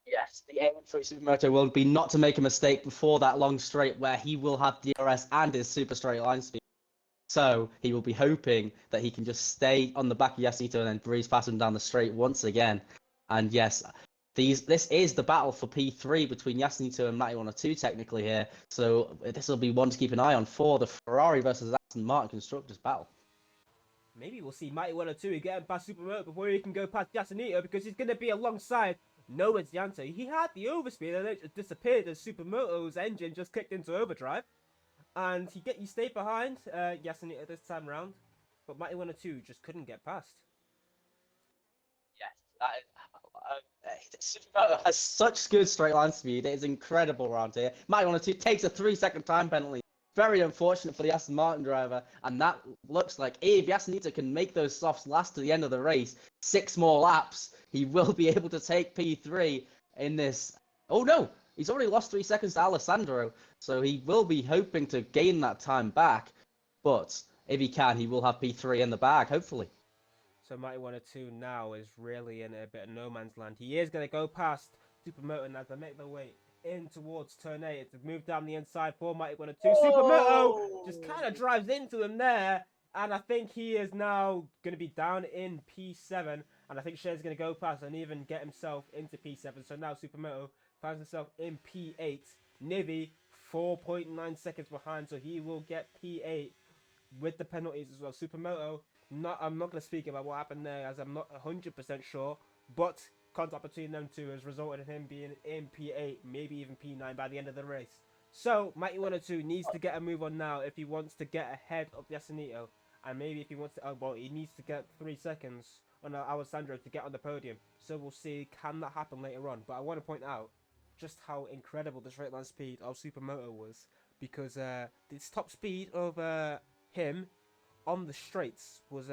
[SPEAKER 5] Yes, the aim for Supermoto will be not to make a mistake before that long straight where he will have DRS and his super straight line speed. So he will be hoping that he can just stay on the back of Yasunito and then breeze past him down the straight once again. And yes, this is the battle for P3 between Yasunito and Mighty 102 technically here. So this will be one to keep an eye on for the Ferrari versus Aston Martin Constructors battle.
[SPEAKER 2] Maybe we'll see Mighty 102 getting past Supermoto before he can go past Yasunito because he's going to be alongside Noah's the answer. He had the overspeed and it just disappeared as Supermoto's engine just kicked into overdrive. And he stayed behind Yasunito this time round. But Mighty 102 just couldn't get past.
[SPEAKER 5] Yes, that is... Supermoto has such good straight line speed. It is incredible around here. Mighty 102 takes a 3-second time penalty. Very unfortunate for the Aston Martin driver. And that looks like if Yasunito can make those softs last to the end of the race, 6 more laps, he will be able to take P3 in this. Oh no, he's already lost 3 seconds to Alessandro. So he will be hoping to gain that time back. But if he can, he will have P3 in the bag, hopefully.
[SPEAKER 2] So Mighty 102 now is really in a bit of no man's land. He is going to go past Supermoto and as they make their way in towards turn 8 to move down the inside for Mighty 102. Supermoto just kind of drives into him there. And I think he is now going to be down in P7. And I think Shane's going to go past and even get himself into P7. So now Supermoto finds himself in P8. Nivi 4.9 seconds behind. So he will get P8 with the penalties as well. Supermoto, I'm not going to speak about what happened there as I'm not 100% sure. But contact between them two has resulted in him being in P8, maybe even P9 by the end of the race. So Mighty 102 needs to get a move on now if he wants to get ahead of Yasunito. And maybe if he wants to, he needs to get 3 seconds on Alessandro to get on the podium. So we'll see, can that happen later on? But I want to point out just how incredible the straight line speed of Supermoto was. Because this top speed of him on the straights was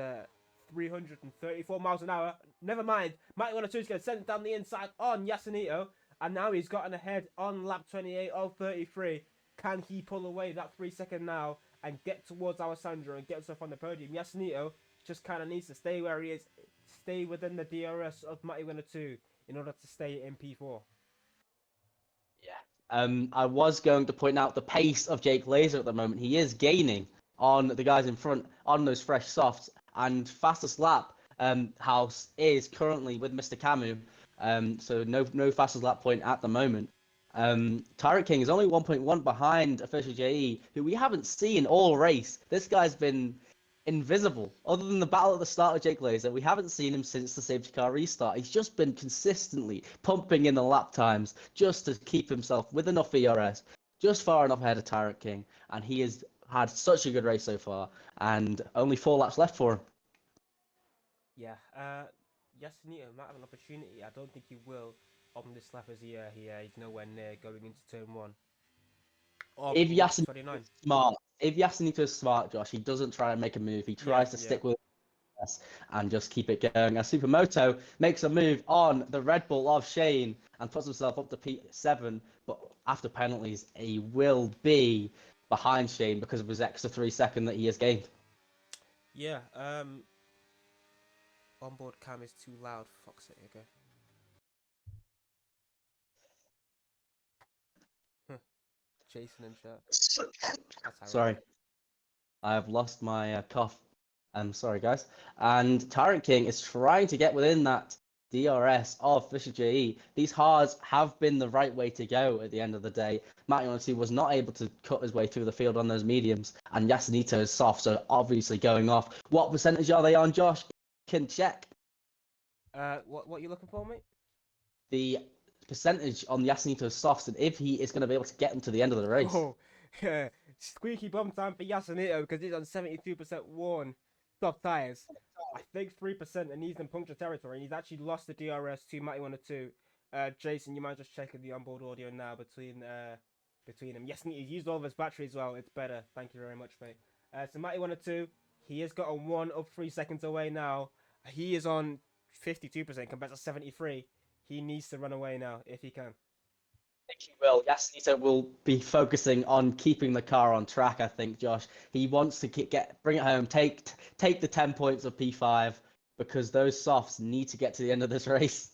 [SPEAKER 2] 334 miles an hour. Never mind, Mighty 102 is going to send it down the inside on Yasunito. And now he's gotten ahead on lap 28 of 33. Can he pull away that 3 second now and get towards Alessandro and get himself on the podium? Yasunito just kind of needs to stay where he is, stay within the DRS of Mighty 102 in order to stay in P4.
[SPEAKER 5] Yeah. I was going to point out the pace of Jake Laser at the moment. He is gaining on the guys in front on those fresh softs, and fastest lap house is currently with Mr. Camus. So no fastest lap point at the moment. Tyrant King is only 1.1 behind Official JE, who we haven't seen all race. This guy's been invisible. Other than the battle at the start of Jake Laser, we haven't seen him since the safety car restart. He's just been consistently pumping in the lap times just to keep himself with enough ERS, just far enough ahead of Tyrant King, and he has had such a good race so far, and only 4 laps left for him.
[SPEAKER 2] Yeah, Yasunito might have an opportunity. I don't think he will on this lap as he's nowhere near going into turn 1.
[SPEAKER 5] If Yasunito is smart, Josh, he doesn't try and make a move. He tries to stick with DRS and just keep it going. As Supermoto makes a move on the Red Bull of Shane and puts himself up to P7, but after penalties, he will be behind Shane because of his extra 3 seconds that he has gained.
[SPEAKER 2] Yeah, onboard cam is too loud. Fuck's sake, okay. Jason and chat. That's how
[SPEAKER 5] Sorry, I have lost my cough. I'm sorry, guys. And Tyrant King is trying to get within that DRS of Fisher JE. These hards have been the right way to go at the end of the day. Matt Yonati was not able to cut his way through the field on those mediums, and Yasunito is soft, so obviously going off. What percentage are they on, Josh? Can check.
[SPEAKER 2] What are you looking for, mate?
[SPEAKER 5] The percentage on the Yasunito softs and if he is going to be able to get them to the end of the race.
[SPEAKER 2] Oh, yeah. Squeaky bum time for Yasunito because he's on 72% worn soft tyres. I think 3% and he's in puncture territory. And he's actually lost the DRS to Matty 102. Jason, you might just check the onboard audio now between them. Yes, he's used all of his battery as well. It's better. Thank you very much, mate. So Matty 102, he has got a 1 up 3 seconds away now. He is on 52% compared to 73. He needs to run away now if he can.
[SPEAKER 5] I think he will. Yasunito will be focusing on keeping the car on track, I think, Josh. He wants to bring it home, take the 10 points of P5 because those softs need to get to the end of this race.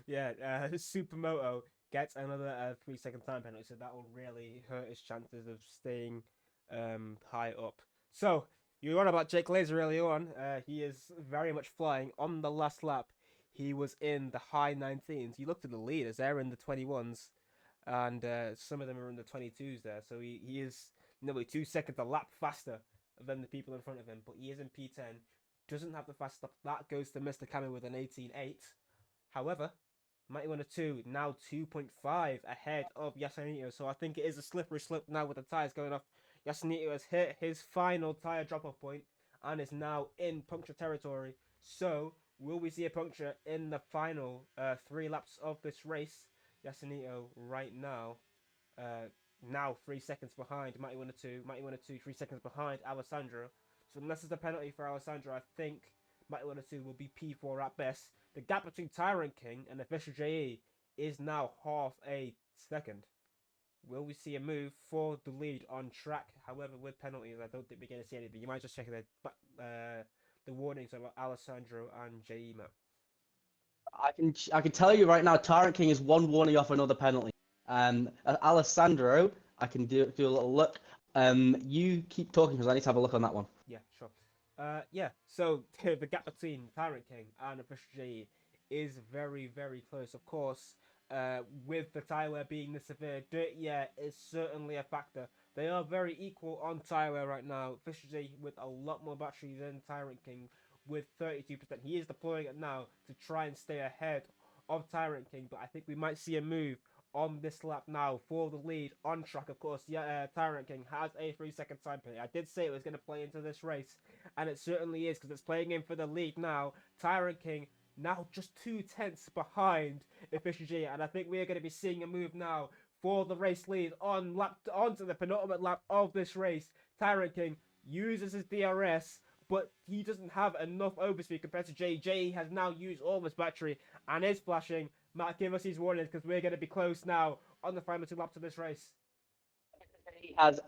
[SPEAKER 2] Yeah, Supermoto gets another 3 second time penalty, so that will really hurt his chances of staying high up. So, you were on about Jake Laser earlier on. He is very much flying. On the last lap, he was in the high 19s. You looked at the leaders, they're in the 21s, and some of them are in the 22s there. So he is nearly 2 seconds a lap faster than the people in front of him, but he is in P10. Doesn't have the fast stop. That goes to Mr. Kami with an 18.8. However, Mighty 102 now 2.5 ahead of Yasunito, so I think it is a slippery slope now with the tyres going off. Yasunito has hit his final tyre drop-off point and is now in puncture territory. So, will we see a puncture in the final 3 laps of this race? Yasunito right now, now 3 seconds behind Mighty 102. Mighty 102 3 seconds behind Alessandro. So unless it's a penalty for Alessandro, I think Mighty 102 will be P4 at best. The gap between Tyrant King and Official JE is now half a second. Will we see a move for the lead on track? However, with penalties, I don't think we're going to see anything. You might just check the warnings about Alessandro and JE, Matt.
[SPEAKER 5] I can tell you right now, Tyrant King is 1 warning off another penalty. Alessandro, I can do a little look. You keep talking because I need to have a look on that one.
[SPEAKER 2] Yeah, sure. Yeah, so the gap between Tyrant King and Official JE is very, very close. Of course, with the tyre wear being the severe, dirt, yeah, is certainly a factor. They are very equal on tyre wear right now. Official JE with a lot more battery than Tyrant King with 32%. He is deploying it now to try and stay ahead of Tyrant King, but I think we might see a move on this lap now for the lead on track. Of course, yeah, Tyrant King has a 3 second time penalty. I did say it was going to play into this race, and it certainly is because it's playing in for the lead now. Tyrant King now just 2/10 behind Official J, and I think we are going to be seeing a move now for the race lead onto the penultimate lap of this race. Tyrant King uses his DRS, but he doesn't have enough overspeed compared to Jay. Jay has now used all of his battery and is flashing. Matt, give us these warnings because we're going to be close now on the final 2 laps of this race.
[SPEAKER 5] He has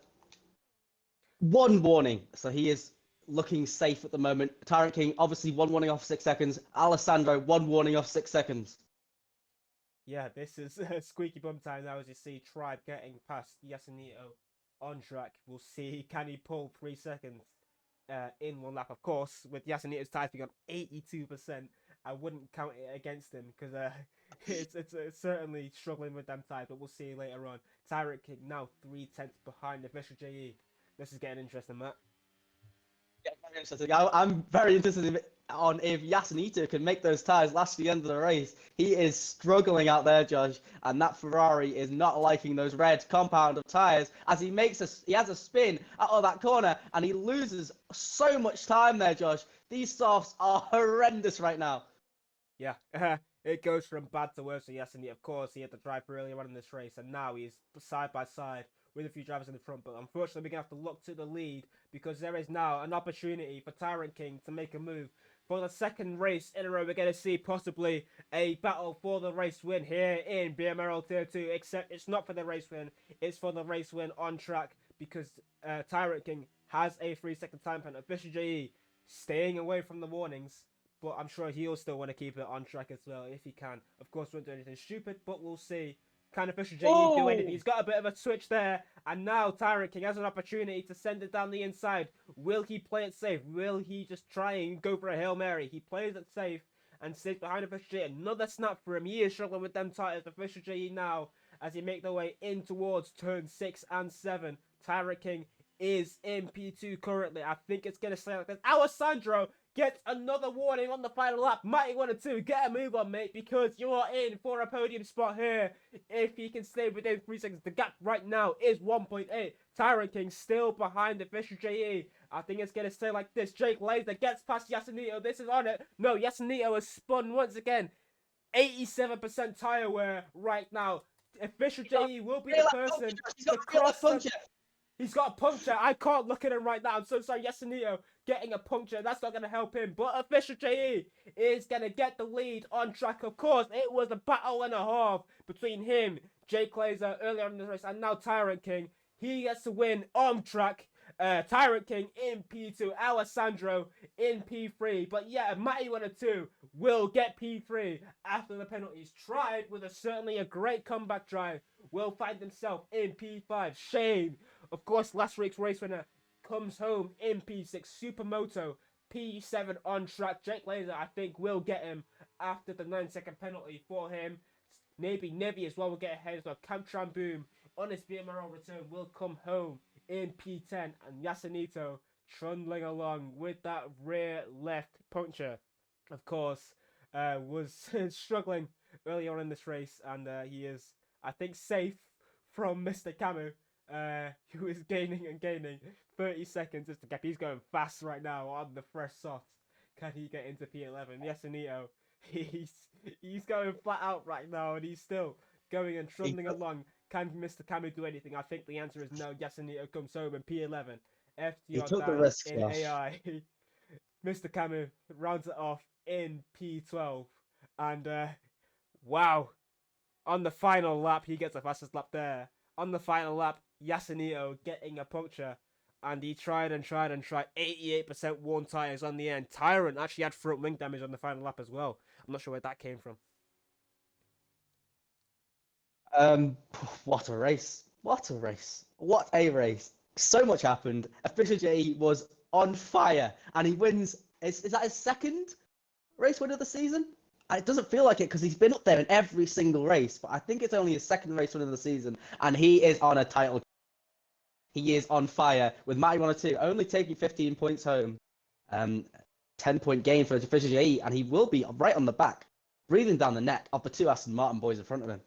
[SPEAKER 5] 1 warning, so he is looking safe at the moment. Tyrant King, obviously 1 warning off 6 seconds. Alessandro, 1 warning off 6 seconds.
[SPEAKER 2] Yeah, this is squeaky bum time now as you see Tribe getting past Yasunito on track. We'll see, can he pull 3 seconds in 1 lap? Of course, with Yasunito's tyres being on 82%, I wouldn't count it against him because it's certainly struggling with them tyres, but we'll see later on. Tyrant King now 3/10 behind Official JE. This is getting interesting, Matt.
[SPEAKER 5] Yeah, very interesting. I'm very interested on if Yasunito can make those tyres last to the end of the race. He is struggling out there, Josh, and that Ferrari is not liking those red compound of tyres as he has a spin out of that corner and he loses so much time there, Josh. These softs are horrendous right now.
[SPEAKER 2] Yeah, it goes from bad to worse for Yasunito. Of course, he had to drive earlier on in this race, and now he's side by side with a few drivers in the front. But unfortunately, we're going to have to look to the lead because there is now an opportunity for Tyrant King to make a move. For the second race in a row, we're going to see possibly a battle for the race win here in BMRL Tier 2, except it's not for the race win, it's for the race win on track because Tyrant King has a 3-second time penalty. Official JE staying away from the warnings, but I'm sure he'll still want to keep it on track as well if he can. Of course, won't do anything stupid, but we'll see. Can Official JE do anything? He's got a bit of a switch there, and now Tyrant King has an opportunity to send it down the inside. Will he play it safe? Will he just try and go for a Hail Mary? He plays it safe and sits behind Official JE. Another snap for him. He is struggling with them tires. Official JE now, as he make their way in towards turn 6 and 7. Tyrant King is in P2 currently. I think it's going to stay like this. Alessandro gets another warning on the final lap. Mighty 1 or 2, get a move on, mate, because you are in for a podium spot here. If he can stay within 3 seconds, the gap right now is 1.8. Tyrant King still behind Official JE. I think it's going to stay like this. Jake Laser gets past Yasunito. This is on it. No, Yasunito has spun once again. 87% tire wear right now. Official JE will be the person to cross the... He's got a puncture. I can't look at him right now. I'm so sorry. Yasunito getting a puncture. That's not going to help him. But Official JE is going to get the lead on track. Of course, it was a battle and a half between him, Jake Laser, earlier in the race, and now Tyrant King. He gets to win on track. Tyrant King in P2. Alessandro in P3. But yeah, Mighty 1 or 2 will get P3 after the penalties. Tried with certainly a great comeback drive. Will find himself in P5. Shane, of course, last week's race winner, comes home in P6. Supermoto, P7 on track. Jake Laser, I think, will get him after the 9-second penalty for him. Maybe Nevi as well will get ahead as well. Camtran Boom on his BMRL return will come home in P10. And Yasunito trundling along with that rear left puncture. Of course, was struggling early on in this race. And he is, I think, safe from Mr. Camu. Who is gaining and gaining 30 seconds is the gap. He's going fast right now on the fresh soft. Can he get into P11? Yasunito, he's going flat out right now, and he's still going and trundling along. Can Mr. Camu do anything? I think the answer is no. Yasunito comes home in P11. FTR
[SPEAKER 4] took the
[SPEAKER 2] down
[SPEAKER 4] risk,
[SPEAKER 2] in
[SPEAKER 4] Josh.
[SPEAKER 2] AI. Mr. Camu rounds it off in P12, and wow, on the final lap he gets the fastest lap there. On the final lap, Yasunito getting a puncture, and he tried and tried and tried. 88% worn tyres on the end. Tyrant actually had front wing damage on the final lap as well. I'm not sure where that came from.
[SPEAKER 5] What a race. What a race. What a race. So much happened. Official J was on fire, and he wins. Is that his second race win of the season? It doesn't feel like it because he's been up there in every single race, but I think it's only his second race win of the season, and he is on a title. He is on fire with Mighty 1 or 2 only taking 15 points home. 10-point gain for Official J, and he will be right on the back, breathing down the neck of the 2 Aston Martin boys in front of him.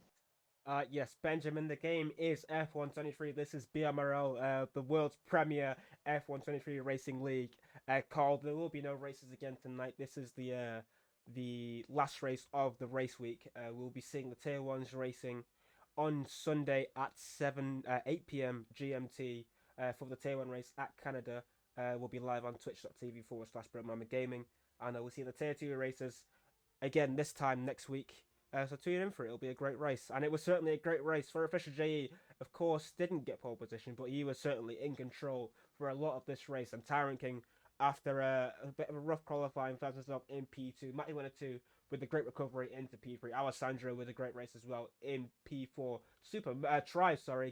[SPEAKER 2] Yes, Benjamin, the game is F123. This is BMRL, the world's premier F123 racing league. Carl, there will be no races again tonight. This is the last race of the race week. We'll be seeing the Tier 1s racing on Sunday at 8 p.m. GMT for the Tier 1 race at Canada. We'll be live on twitch.tv/BMRL Gaming. And we'll see the Tier 2 races again this time next week. So tune in for it. It'll be a great race. And it was certainly a great race for Official JE. Of course, didn't get pole position, but he was certainly in control for a lot of this race. And Tyrant King, after a bit of a rough qualifying, finds himself in P2. Matty went a 2 with a great recovery into P3. Alessandro with a great race as well in P4.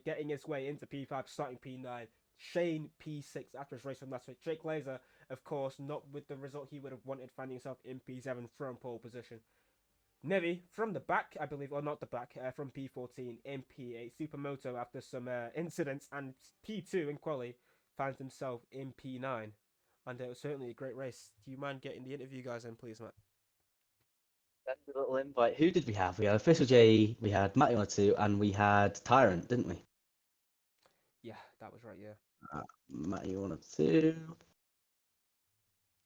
[SPEAKER 2] Getting his way into P5, starting P9. Shane P6 after his race from last week. Jake Laser, of course, not with the result he would have wanted, finding himself in P7 from pole position. Nevi from the back, I believe, or not the back, from P14 in P8. Supermoto, after some incidents and P2 in quali, finds himself in P9. And it was certainly a great race. Do you mind getting the interview guys in, please, Matt?
[SPEAKER 5] Send a little invite. Who did we have? We had Official J, we had Matty 1 or 2, and we had Tyrant, didn't we?
[SPEAKER 2] Yeah, that was right, yeah.
[SPEAKER 5] Matty 1 or 2.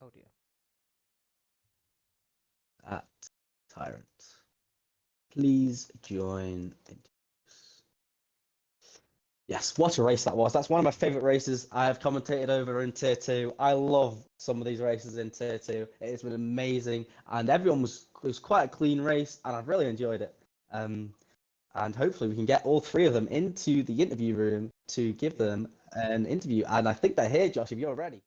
[SPEAKER 2] Oh dear.
[SPEAKER 5] At Tyrant. Please join. Yes, what a race that was. That's one of my favourite races I have commentated over in Tier 2. I love some of these races in Tier 2. It has been amazing, and everyone it was quite a clean race, and I've really enjoyed it. And hopefully we can get all three of them into the interview room to give them an interview. And I think they're here, Josh, if you're ready.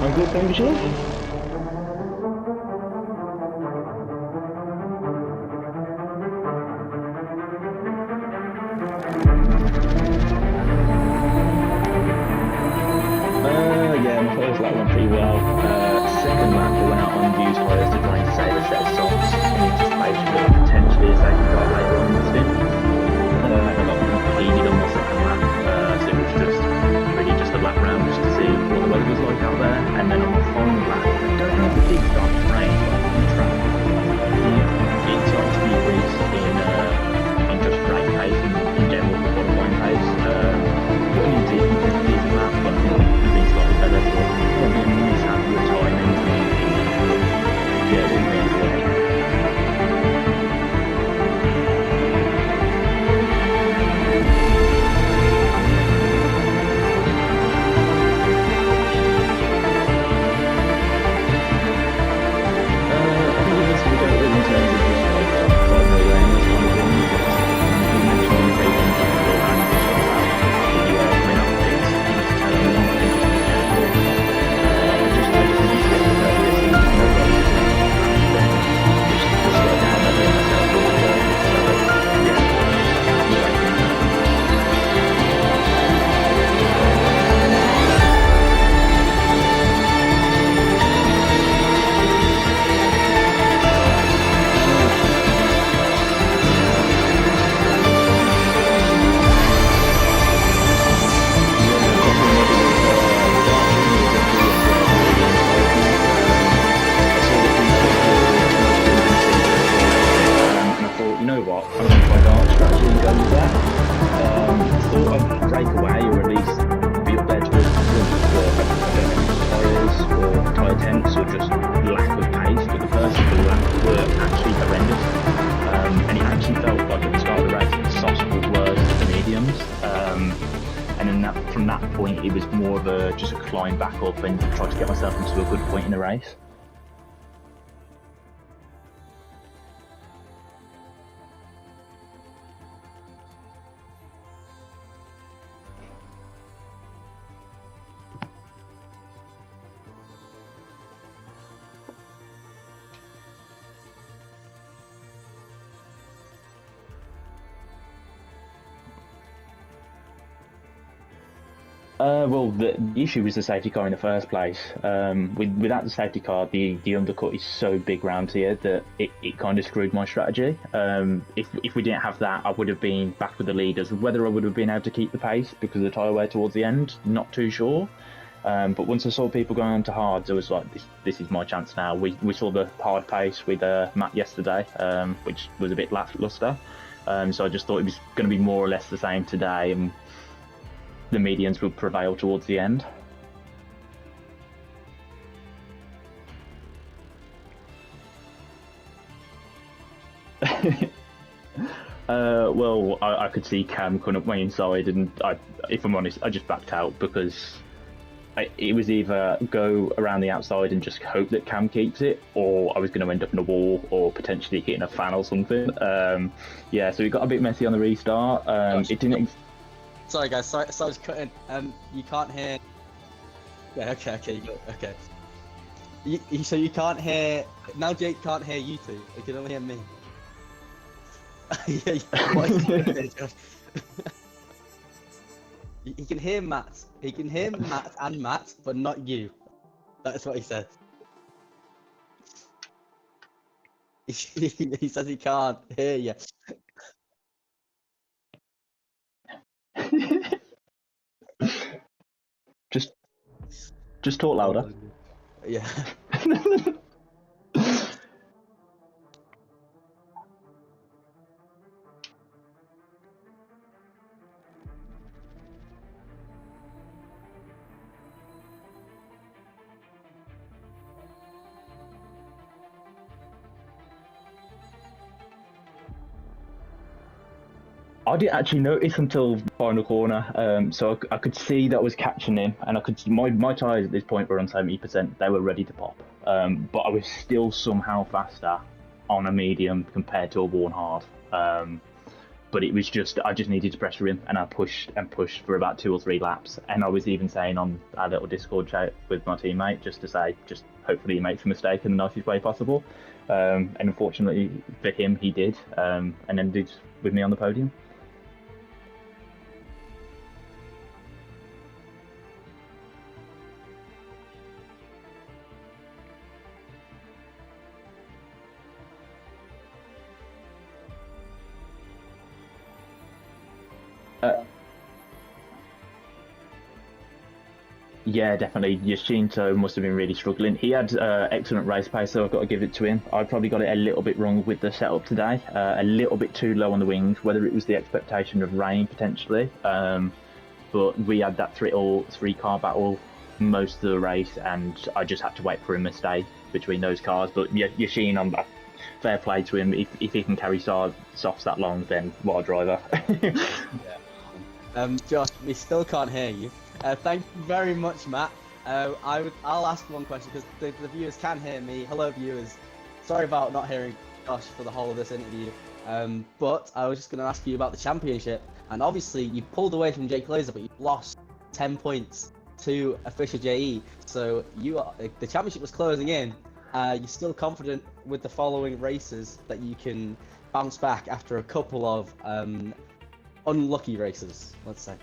[SPEAKER 6] I'm good, thank you. Yeah, my first lap went pretty well. Second lap, I went out on used tyres to try and save a set of softs in anticipation of potentially a safety car later on in the stint. I got completed on my second lap, so it was just really just a lap round just to see what the weather was like out there. And then on my final lap, I don't know if it did start to rain, but on the track, it started to decrease in just great pace and in general qualifying pace. Putting into a decent lap, but I think it could have been slightly better, so probably a mishap with timing. Yeah, it didn't really work. From that point, it was more of just a climb back up and try to get myself into a good point in the race. Well, the issue was the safety car in the first place. Without the safety car, the undercut is so big round here that it kind of screwed my strategy. If we didn't have that, I would have been back with the leaders. Whether I would have been able to keep the pace because of the tyre wear towards the end, not too sure. But once I saw people going on to hards, I was like, this is my chance now. We saw the hard pace with Matt yesterday, which was a bit lackluster. So I just thought it was going to be more or less the same today, and the medians will prevail towards the end. Well, I could see Cam coming up my inside, and if I'm honest, I just backed out because it was either go around the outside and just hope that Cam keeps it, or I was going to end up in a wall or potentially hitting a fan or something. Yeah, so it got a bit messy on the restart. It didn't.
[SPEAKER 5] Sorry guys, sorry I was cutting. You can't hear. Yeah, okay. So you can't hear now. Jake can't hear you two. He can only hear me. Yeah, what is it, Josh? He can hear Matt. He can hear Matt and Matt, but not you. That's what he said. He says he can't hear you.
[SPEAKER 6] Just talk louder.
[SPEAKER 5] Yeah.
[SPEAKER 6] I didn't actually notice until the final corner, so I could see that I was catching him, and I could see my tyres at this point were on 70%. They were ready to pop, but I was still somehow faster on a medium compared to a worn hard. But it was just I just needed to pressure him, and I pushed and pushed for about 2 or 3 laps. And I was even saying on our little Discord chat with my teammate just to say, just hopefully he makes a mistake in the nicest way possible. And unfortunately for him, he did, and ended with me on the podium. Yeah, definitely. Yashinto must have been really struggling. He had excellent race pace, so I've got to give it to him. I probably got it a little bit wrong with the setup today, a little bit too low on the wings, whether it was the expectation of rain potentially. But we had that 3-car battle most of the race, and I just had to wait for a mistake between those cars. But yeah, Yashin, I'm fair play to him. If he can carry softs that long, then what a driver.
[SPEAKER 5] Josh, we still can't hear you. Thank you very much, Matt. I'll ask one question because the viewers can hear me. Hello, viewers. Sorry about not hearing Josh for the whole of this interview. But I was just going to ask you about the championship. And obviously, you pulled away from Jake Laser, but you lost 10 points to Official JE. So the championship was closing in. You're still confident with the following races that you can bounce back after a couple of unlucky races, let's say.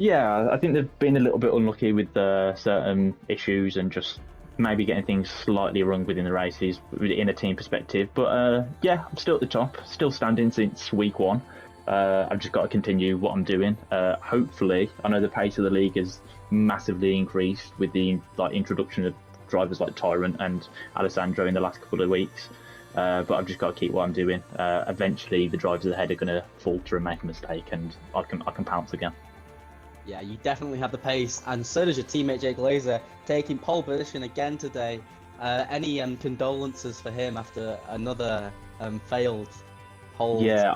[SPEAKER 6] Yeah, I think they've been a little bit unlucky with certain issues and just maybe getting things slightly wrong within the races in a team perspective. But yeah, I'm still at the top, still standing since week 1. I've just got to continue what I'm doing. Hopefully, I know the pace of the league has massively increased with the introduction of drivers like Tyrant and Alessandro in the last couple of weeks. But I've just got to keep what I'm doing. Eventually, the drivers ahead are going to falter and make a mistake, and I can pounce again.
[SPEAKER 5] Yeah, you definitely have the pace, and so does your teammate Jake Laser, taking pole position again today. Any condolences for him after another failed pole?
[SPEAKER 6] Yeah,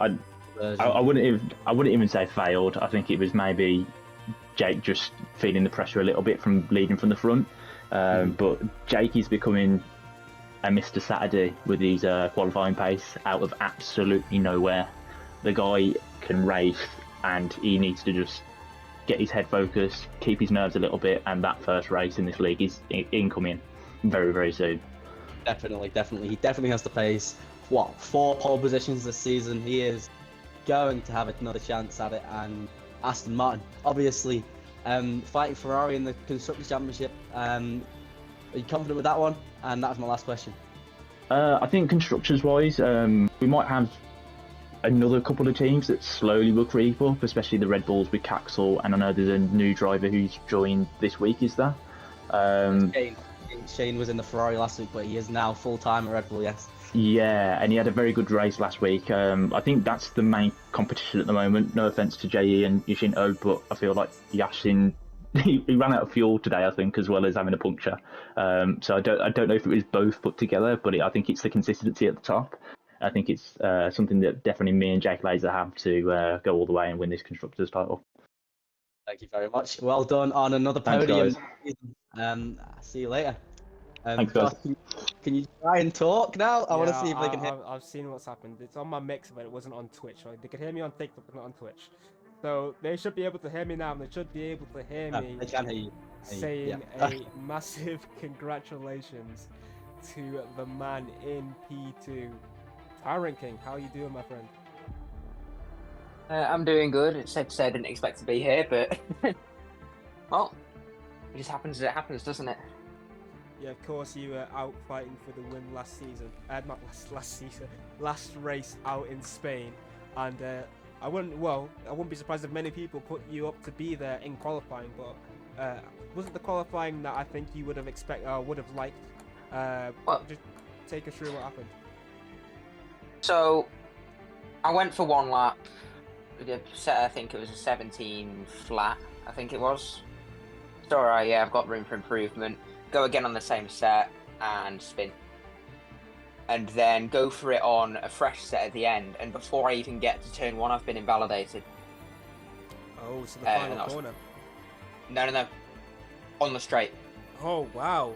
[SPEAKER 6] I wouldn't even say failed. I think it was maybe Jake just feeling the pressure a little bit from leading from the front. But Jake is becoming a Mr. Saturday with his qualifying pace out of absolutely nowhere. The guy can race, and he needs to just get his head focused, keep his nerves a little bit, and that first race in this league is incoming very, very soon.
[SPEAKER 5] Definitely. He definitely has the pace. 4 pole positions this season. He is going to have another chance at it. And Aston Martin, obviously, fighting Ferrari in the Constructors' Championship. Are you confident with that one? And that was my last question.
[SPEAKER 6] I think constructors-wise, we might have another couple of teams that slowly will creep up, especially the Red Bulls with Caxel, and I know there's a new driver who's joined this week, is there?
[SPEAKER 5] Shane was in the Ferrari last week, but he is now full-time at Red Bull, yes.
[SPEAKER 6] Yeah, and he had a very good race last week. I think that's the main competition at the moment. No offence to JE and Yashinto, but I feel like Yashin, he ran out of fuel today, I think, as well as having a puncture. So I don't know if it was both put together, but I think it's the consistency at the top. I think it's something that definitely me and Jake Laser have to go all the way and win this Constructors title.
[SPEAKER 5] Thank you very much. Well done on another podium. See you later.
[SPEAKER 6] Thanks, guys.
[SPEAKER 5] Can you try and talk now? I want to see if they can hear.
[SPEAKER 2] I've seen what's happened. It's on my mix, but it wasn't on Twitch. Right? They could hear me on TikTok, but not on Twitch. So they should be able to hear me now, and they should be able to hear me.
[SPEAKER 5] They can hear you.
[SPEAKER 2] Saying a massive congratulations to the man in P2. Tyrant King, how are you doing, my friend?
[SPEAKER 7] I'm doing good. It's safe to say I didn't expect to be here, but well, it just happens as it happens, doesn't it?
[SPEAKER 2] Yeah, of course you were out fighting for the win last season. Not last season, last race out in Spain, and I wouldn't be surprised if many people put you up to be there in qualifying, but wasn't the qualifying that I think you would have would have liked.
[SPEAKER 7] Well-
[SPEAKER 2] Just take us through what happened.
[SPEAKER 7] So, I went for one lap. I think it was a 17 flat. I think it was. It's alright. Yeah, I've got room for improvement. Go again on the same set and spin, and then go for it on a fresh set at the end. And before I even get to turn 1, I've been invalidated.
[SPEAKER 2] Oh, so the
[SPEAKER 7] that
[SPEAKER 2] final
[SPEAKER 7] was-
[SPEAKER 2] corner.
[SPEAKER 7] No. On the straight.
[SPEAKER 2] Oh wow.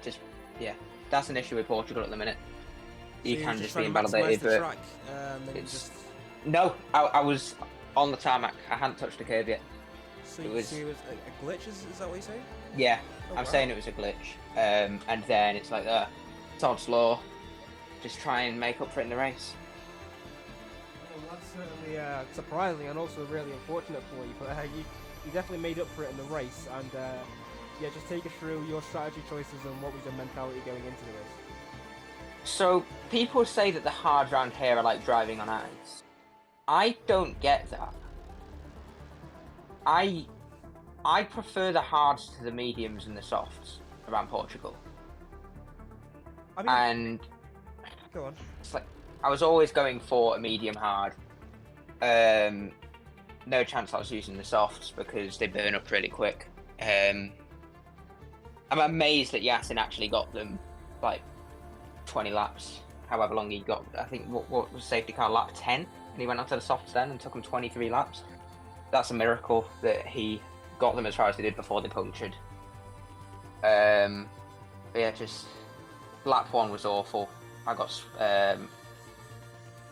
[SPEAKER 7] Just yeah. That's an issue with Portugal at the minute. You
[SPEAKER 2] So
[SPEAKER 7] can
[SPEAKER 2] were
[SPEAKER 7] just
[SPEAKER 2] trying
[SPEAKER 7] be
[SPEAKER 2] to maximise
[SPEAKER 7] invalidated,
[SPEAKER 2] the
[SPEAKER 7] but
[SPEAKER 2] track, and you
[SPEAKER 7] it's
[SPEAKER 2] just
[SPEAKER 7] no. I was on the tarmac. I hadn't touched the curb yet.
[SPEAKER 2] so
[SPEAKER 7] it
[SPEAKER 2] you
[SPEAKER 7] was-
[SPEAKER 2] see it was a glitch. Is that what you're saying?
[SPEAKER 7] Yeah,
[SPEAKER 2] Oh,
[SPEAKER 7] I'm
[SPEAKER 2] wow.
[SPEAKER 7] saying it was a glitch. And then it's like, Todd's law. Just try and make up for it in the race.
[SPEAKER 2] Well, that's certainly surprising and also really unfortunate for you. But you definitely made up for it in the race. And yeah, just take us through your strategy choices and what was your mentality going into the race.
[SPEAKER 7] So people say that the hards around here are like driving on ice. I don't get that. I prefer the hards to the mediums and the softs around Portugal.
[SPEAKER 2] I mean,
[SPEAKER 7] And
[SPEAKER 2] go on.
[SPEAKER 7] it's like I was always going for a medium hard. No chance I was using the softs because they burn up really quick. I'm amazed that Yasin actually got them like 20 laps, however long he got. I think what was safety car lap 10, and he went onto the softs then and took him 23 laps. That's a miracle that he got them as far as they did before they punctured. But yeah, just lap 1 was awful. I got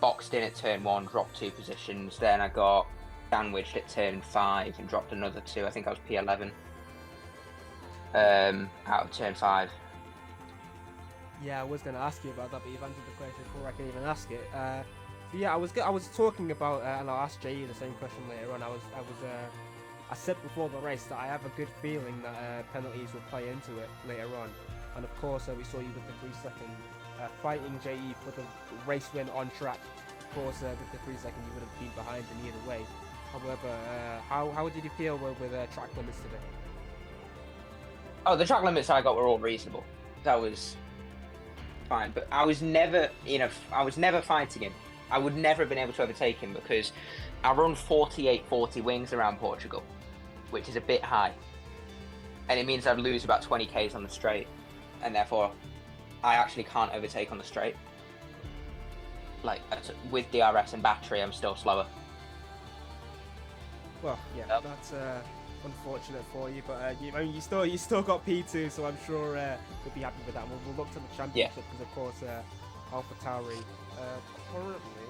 [SPEAKER 7] boxed in at turn 1, dropped 2 positions. Then I got sandwiched at turn 5 and dropped another 2. I think I was P11 out of turn 5.
[SPEAKER 2] Yeah, I was going to ask you about that, but you've answered the question before I can even ask it. So yeah, I was talking about, and I'll ask Jay the same question later on. I said before the race that I have a good feeling that penalties will play into it later on, and of course we saw you with the 3-second fighting JE for the race win on track. Of course, with the 3 second you would have been behind in either way. However, how did you feel with track limits today?
[SPEAKER 7] Oh, the track limits I got were all reasonable. That was fine, but I was never fighting him. I would never have been able to overtake him because I run 48-40 wings around Portugal, which is a bit high, and it means I'd lose about 20 k's on the straight, and therefore I actually can't overtake on the straight. Like with DRS and battery, I'm still slower.
[SPEAKER 2] Well, yeah,
[SPEAKER 7] Yep.
[SPEAKER 2] that's unfortunate for you, but you still got P2, so I'm sure we'll be happy with that. We'll look to the championship because, of course, AlphaTauri currently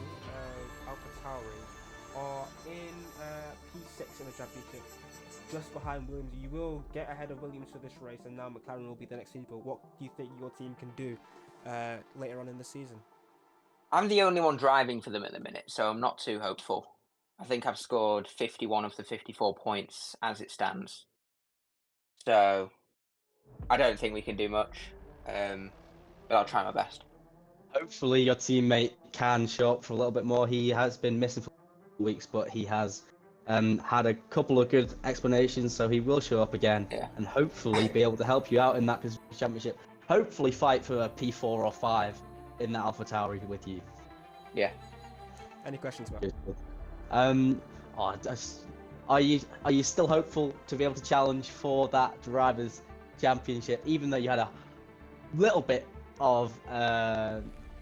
[SPEAKER 2] AlphaTauri are in P6 in the championship, just behind Williams. You will get ahead of Williams for this race, and now McLaren will be the next people. What do you think your team can do later on in the season?
[SPEAKER 7] I'm the only one driving for them at the minute, so I'm not too hopeful. I think I've scored 51 of the 54 points as it stands. So I don't think we can do much, but I'll try my best.
[SPEAKER 5] Hopefully your teammate can show up for a little bit more. He has been missing for weeks, but he has had a couple of good explanations, so he will show up again and hopefully be able to help you out in that championship. Hopefully fight for a P4 or 5 in that AlphaTauri with you.
[SPEAKER 7] Yeah.
[SPEAKER 2] Any questions, Matt?
[SPEAKER 5] Are you still hopeful to be able to challenge for that drivers' championship, even though you had a little bit of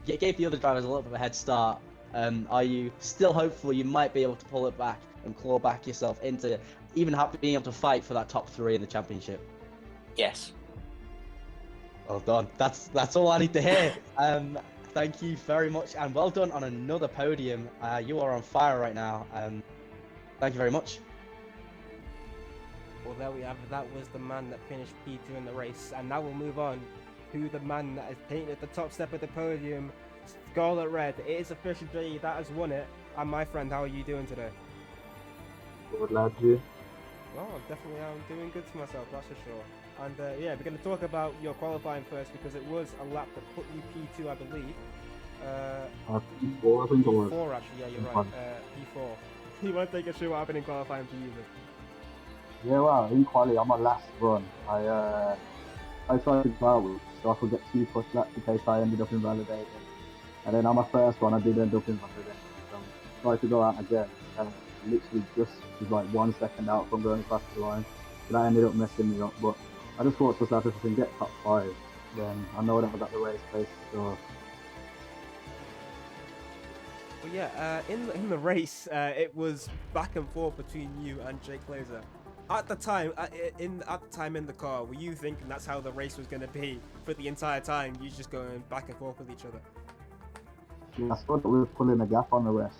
[SPEAKER 5] gave the other drivers a little bit of a head start? Are you still hopeful you might be able to pull it back and claw back yourself into even being able to fight for that top 3 in the championship?
[SPEAKER 7] Yes.
[SPEAKER 5] Well done. That's all I need to hear. Thank you very much, and well done on another podium. You are on fire right now. Thank you very much.
[SPEAKER 2] Well, there we have it. That was the man that finished P2 in the race, and now we'll move on to the man that has painted the top step of the podium, Scarlet Red. It is official, Jay, that has won it. And my friend, how are you doing today?
[SPEAKER 6] Good lad, you.
[SPEAKER 2] Well, definitely I'm doing good to myself, that's for sure. And yeah, we're going to talk about your qualifying first because it was a lap that put you P2, I believe.
[SPEAKER 6] P4, I think it was.
[SPEAKER 2] P4 actually, yeah, you're right. P4. You want to take us through what happened in qualifying for you?
[SPEAKER 8] Yeah, well, in quali, on my last run, I tried to go out with so I could get 2 push laps in case I ended up invalidated. And then on my first one, I did end up invalidated. So I tried to go out again, and literally just was like 1 second out from going past the line. So that ended up messing me up. But I just thought to myself, if I can get top 5, then I know that I got the race pace. So
[SPEAKER 2] Well, yeah, in the race, it was back and forth between you and Jake Laser. At the time, at the time in the car, were you thinking that's how the race was going to be for the entire time? You just going back and forth with each other.
[SPEAKER 8] yeah, I saw that we were pulling a gap on the rest.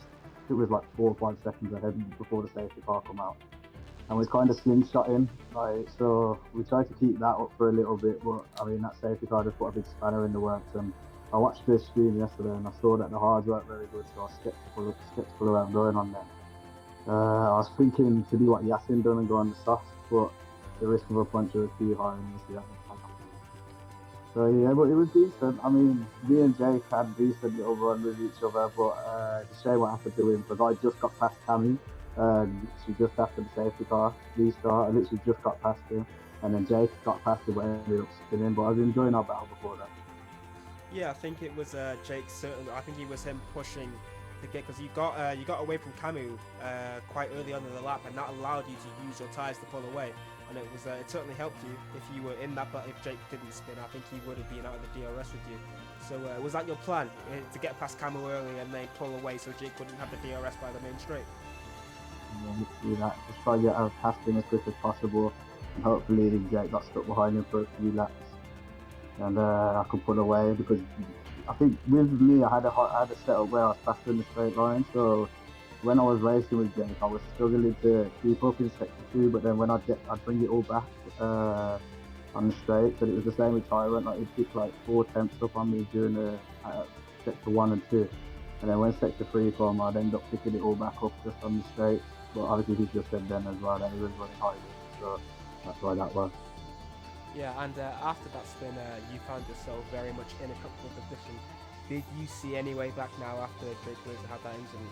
[SPEAKER 8] It was like 4 or 5 seconds ahead before the safety car come out. And we kind of slingshotting, like, so we tried to keep that up for a little bit, but I mean, that safety car just put a big spanner in the works. And I watched this stream yesterday and I saw that the hards weren't very good, so I was skeptical around going on there. I was thinking to do what Yasin done and go on the soft, but the risk of a puncture was too high, and you see that. So yeah, but it was decent. I mean, me and Jake had a decent little run with each other, but it's a shame what happened to him because I just got past Cammy, she just after the safety car restart. I literally just got past him, and then Jake got past him but ended up spinning. But I was enjoying our battle before that.
[SPEAKER 2] Yeah, I think it was Jake. Certainly, I think it was him pushing the gate because you got away from Camus quite early on in the lap, and that allowed you to use your tyres to pull away. And it was it certainly helped you if you were in that. But if Jake didn't spin, I think he would have been out of the DRS with you. So was that your plan to get past Camus early and then pull away so Jake wouldn't have the DRS by the main straight?
[SPEAKER 8] Yeah, do that. Just try to get out past him as quick as possible, and hopefully Jake got stuck behind him for a few laps, and I could pull away because I think with me I had a setup where I was faster in the straight line, so when I was racing with Jake I was struggling to keep up in sector 2, but then when I'd bring it all back on the straights, and it was the same with Tyrant, like he'd pick like 4 tenths up on me during the sector 1 and 2, and then when sector 3 come I'd end up picking it all back up just on the straights, but obviously he just said then as well that he was running high, so that's why that was.
[SPEAKER 2] Yeah, and after that spin, you found yourself very much in a comfortable position. Did you see any way back now after Jake Laser had that incident?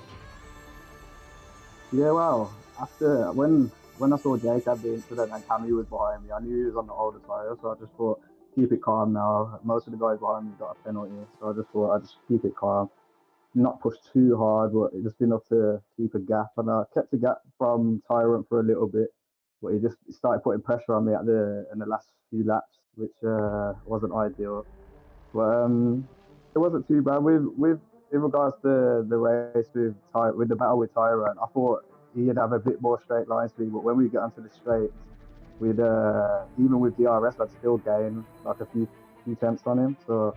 [SPEAKER 8] Yeah, well, after when I saw Jake have the incident and Cammy was behind me, I knew he was on the older tyre, so I just thought, keep it calm now. Most of the guys behind me got a penalty, so I just thought I'd just keep it calm. Not push too hard, but just enough to keep a gap. And I kept a gap from Tyrant for a little bit, but he just started putting pressure on me in the last few laps, which wasn't ideal. But it wasn't too bad. With in regards to the race with the battle with Tyrant, I thought he'd have a bit more straight line speed, but when we get onto the straights, with even with DRS, I'd still gain like a few tenths on him. So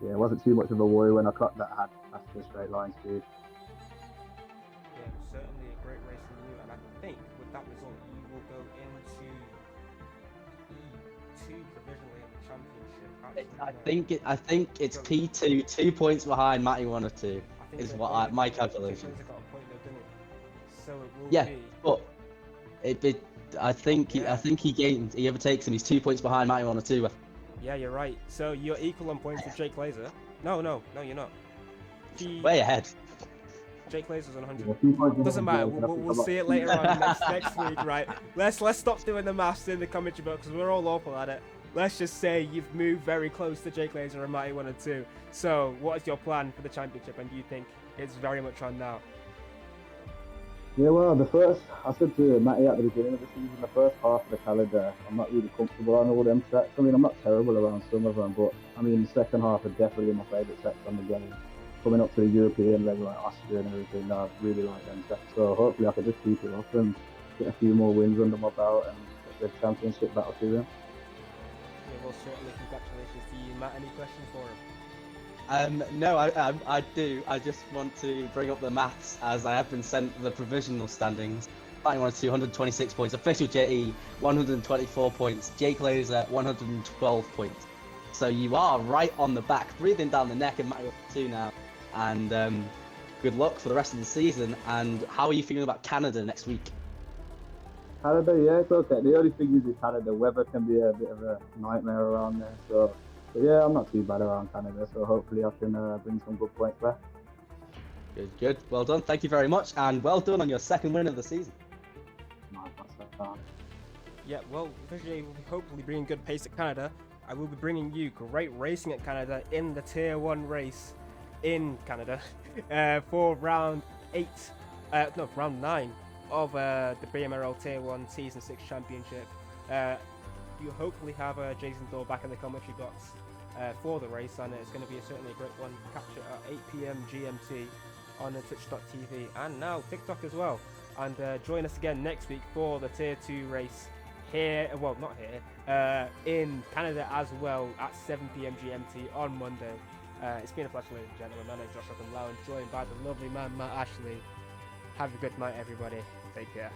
[SPEAKER 8] yeah, it wasn't too much of a worry when I clocked that I had faster straight line speed.
[SPEAKER 2] Yeah, it was certainly a great race from you, and I think with that result, you will go into E2 provisionally in the championship.
[SPEAKER 5] I think it's P2, 2 points behind Matty 102 is what my calculation.
[SPEAKER 2] Got a point though, didn't he? So it will be.
[SPEAKER 5] But I think he overtakes him. He's 2 points behind Matty 102.
[SPEAKER 2] Yeah, you're right. So you're equal on points with Jake Laser. No, you're not.
[SPEAKER 5] Way ahead.
[SPEAKER 2] Jake Laser's on 100. Doesn't matter. We'll see it later on next week, right? Let's stop doing the maths in the commentary book because we're all awful at it. Let's just say you've moved very close to Jake Laser and Matty 102. So what is your plan for the championship, and do you think it's very much on now?
[SPEAKER 8] Yeah, well, I said to Matty at the beginning of the season, the first half of the calendar, I'm not really comfortable on all them tracks. I mean, I'm not terrible around some of them, but I mean, the second half are definitely my favourite tracks on the game. Coming up to the European level, like Austria and everything, I really like them tracks. So hopefully I can just keep it up and get a few more wins under my belt and get the championship battle to them.
[SPEAKER 2] Yeah, well, certainly congratulations to you. Matt, any questions for him?
[SPEAKER 5] No, I do. I just want to bring up the maths as I have been sent the provisional standings. I wanted 226 points. Official JE 124 points. Jake Laser 112 points. So you are right on the back, breathing down the neck, and Matty 2 now. And good luck for the rest of the season. And how are you feeling about Canada next week?
[SPEAKER 8] Canada, yeah, it's okay. The only thing is with Canada, weather can be a bit of a nightmare around there. So yeah, I'm not too bad around Canada. So hopefully I can bring some good points back.
[SPEAKER 5] Good. Well done. Thank you very much. And well done on your second win of the season.
[SPEAKER 8] Nice, that's
[SPEAKER 2] Yeah, well, visually will be hopefully bringing good pace at Canada. I will be bringing you great racing at Canada in the Tier 1 race in Canada for round 9 of the BMRL Tier 1 Season 6 Championship. You hopefully have Jason Dorr back in the commentary box for the race, and it's going to be certainly a great one. Catch it at 8 PM GMT on Twitch.tv and now TikTok as well. And join us again next week for the Tier 2 race here, well, not here, in Canada as well at 7 PM GMT on Monday. It's been a pleasure, ladies and gentlemen. My name is Josh Logan, joined by the lovely man Matt Ashley. Have a good night, everybody. Take care.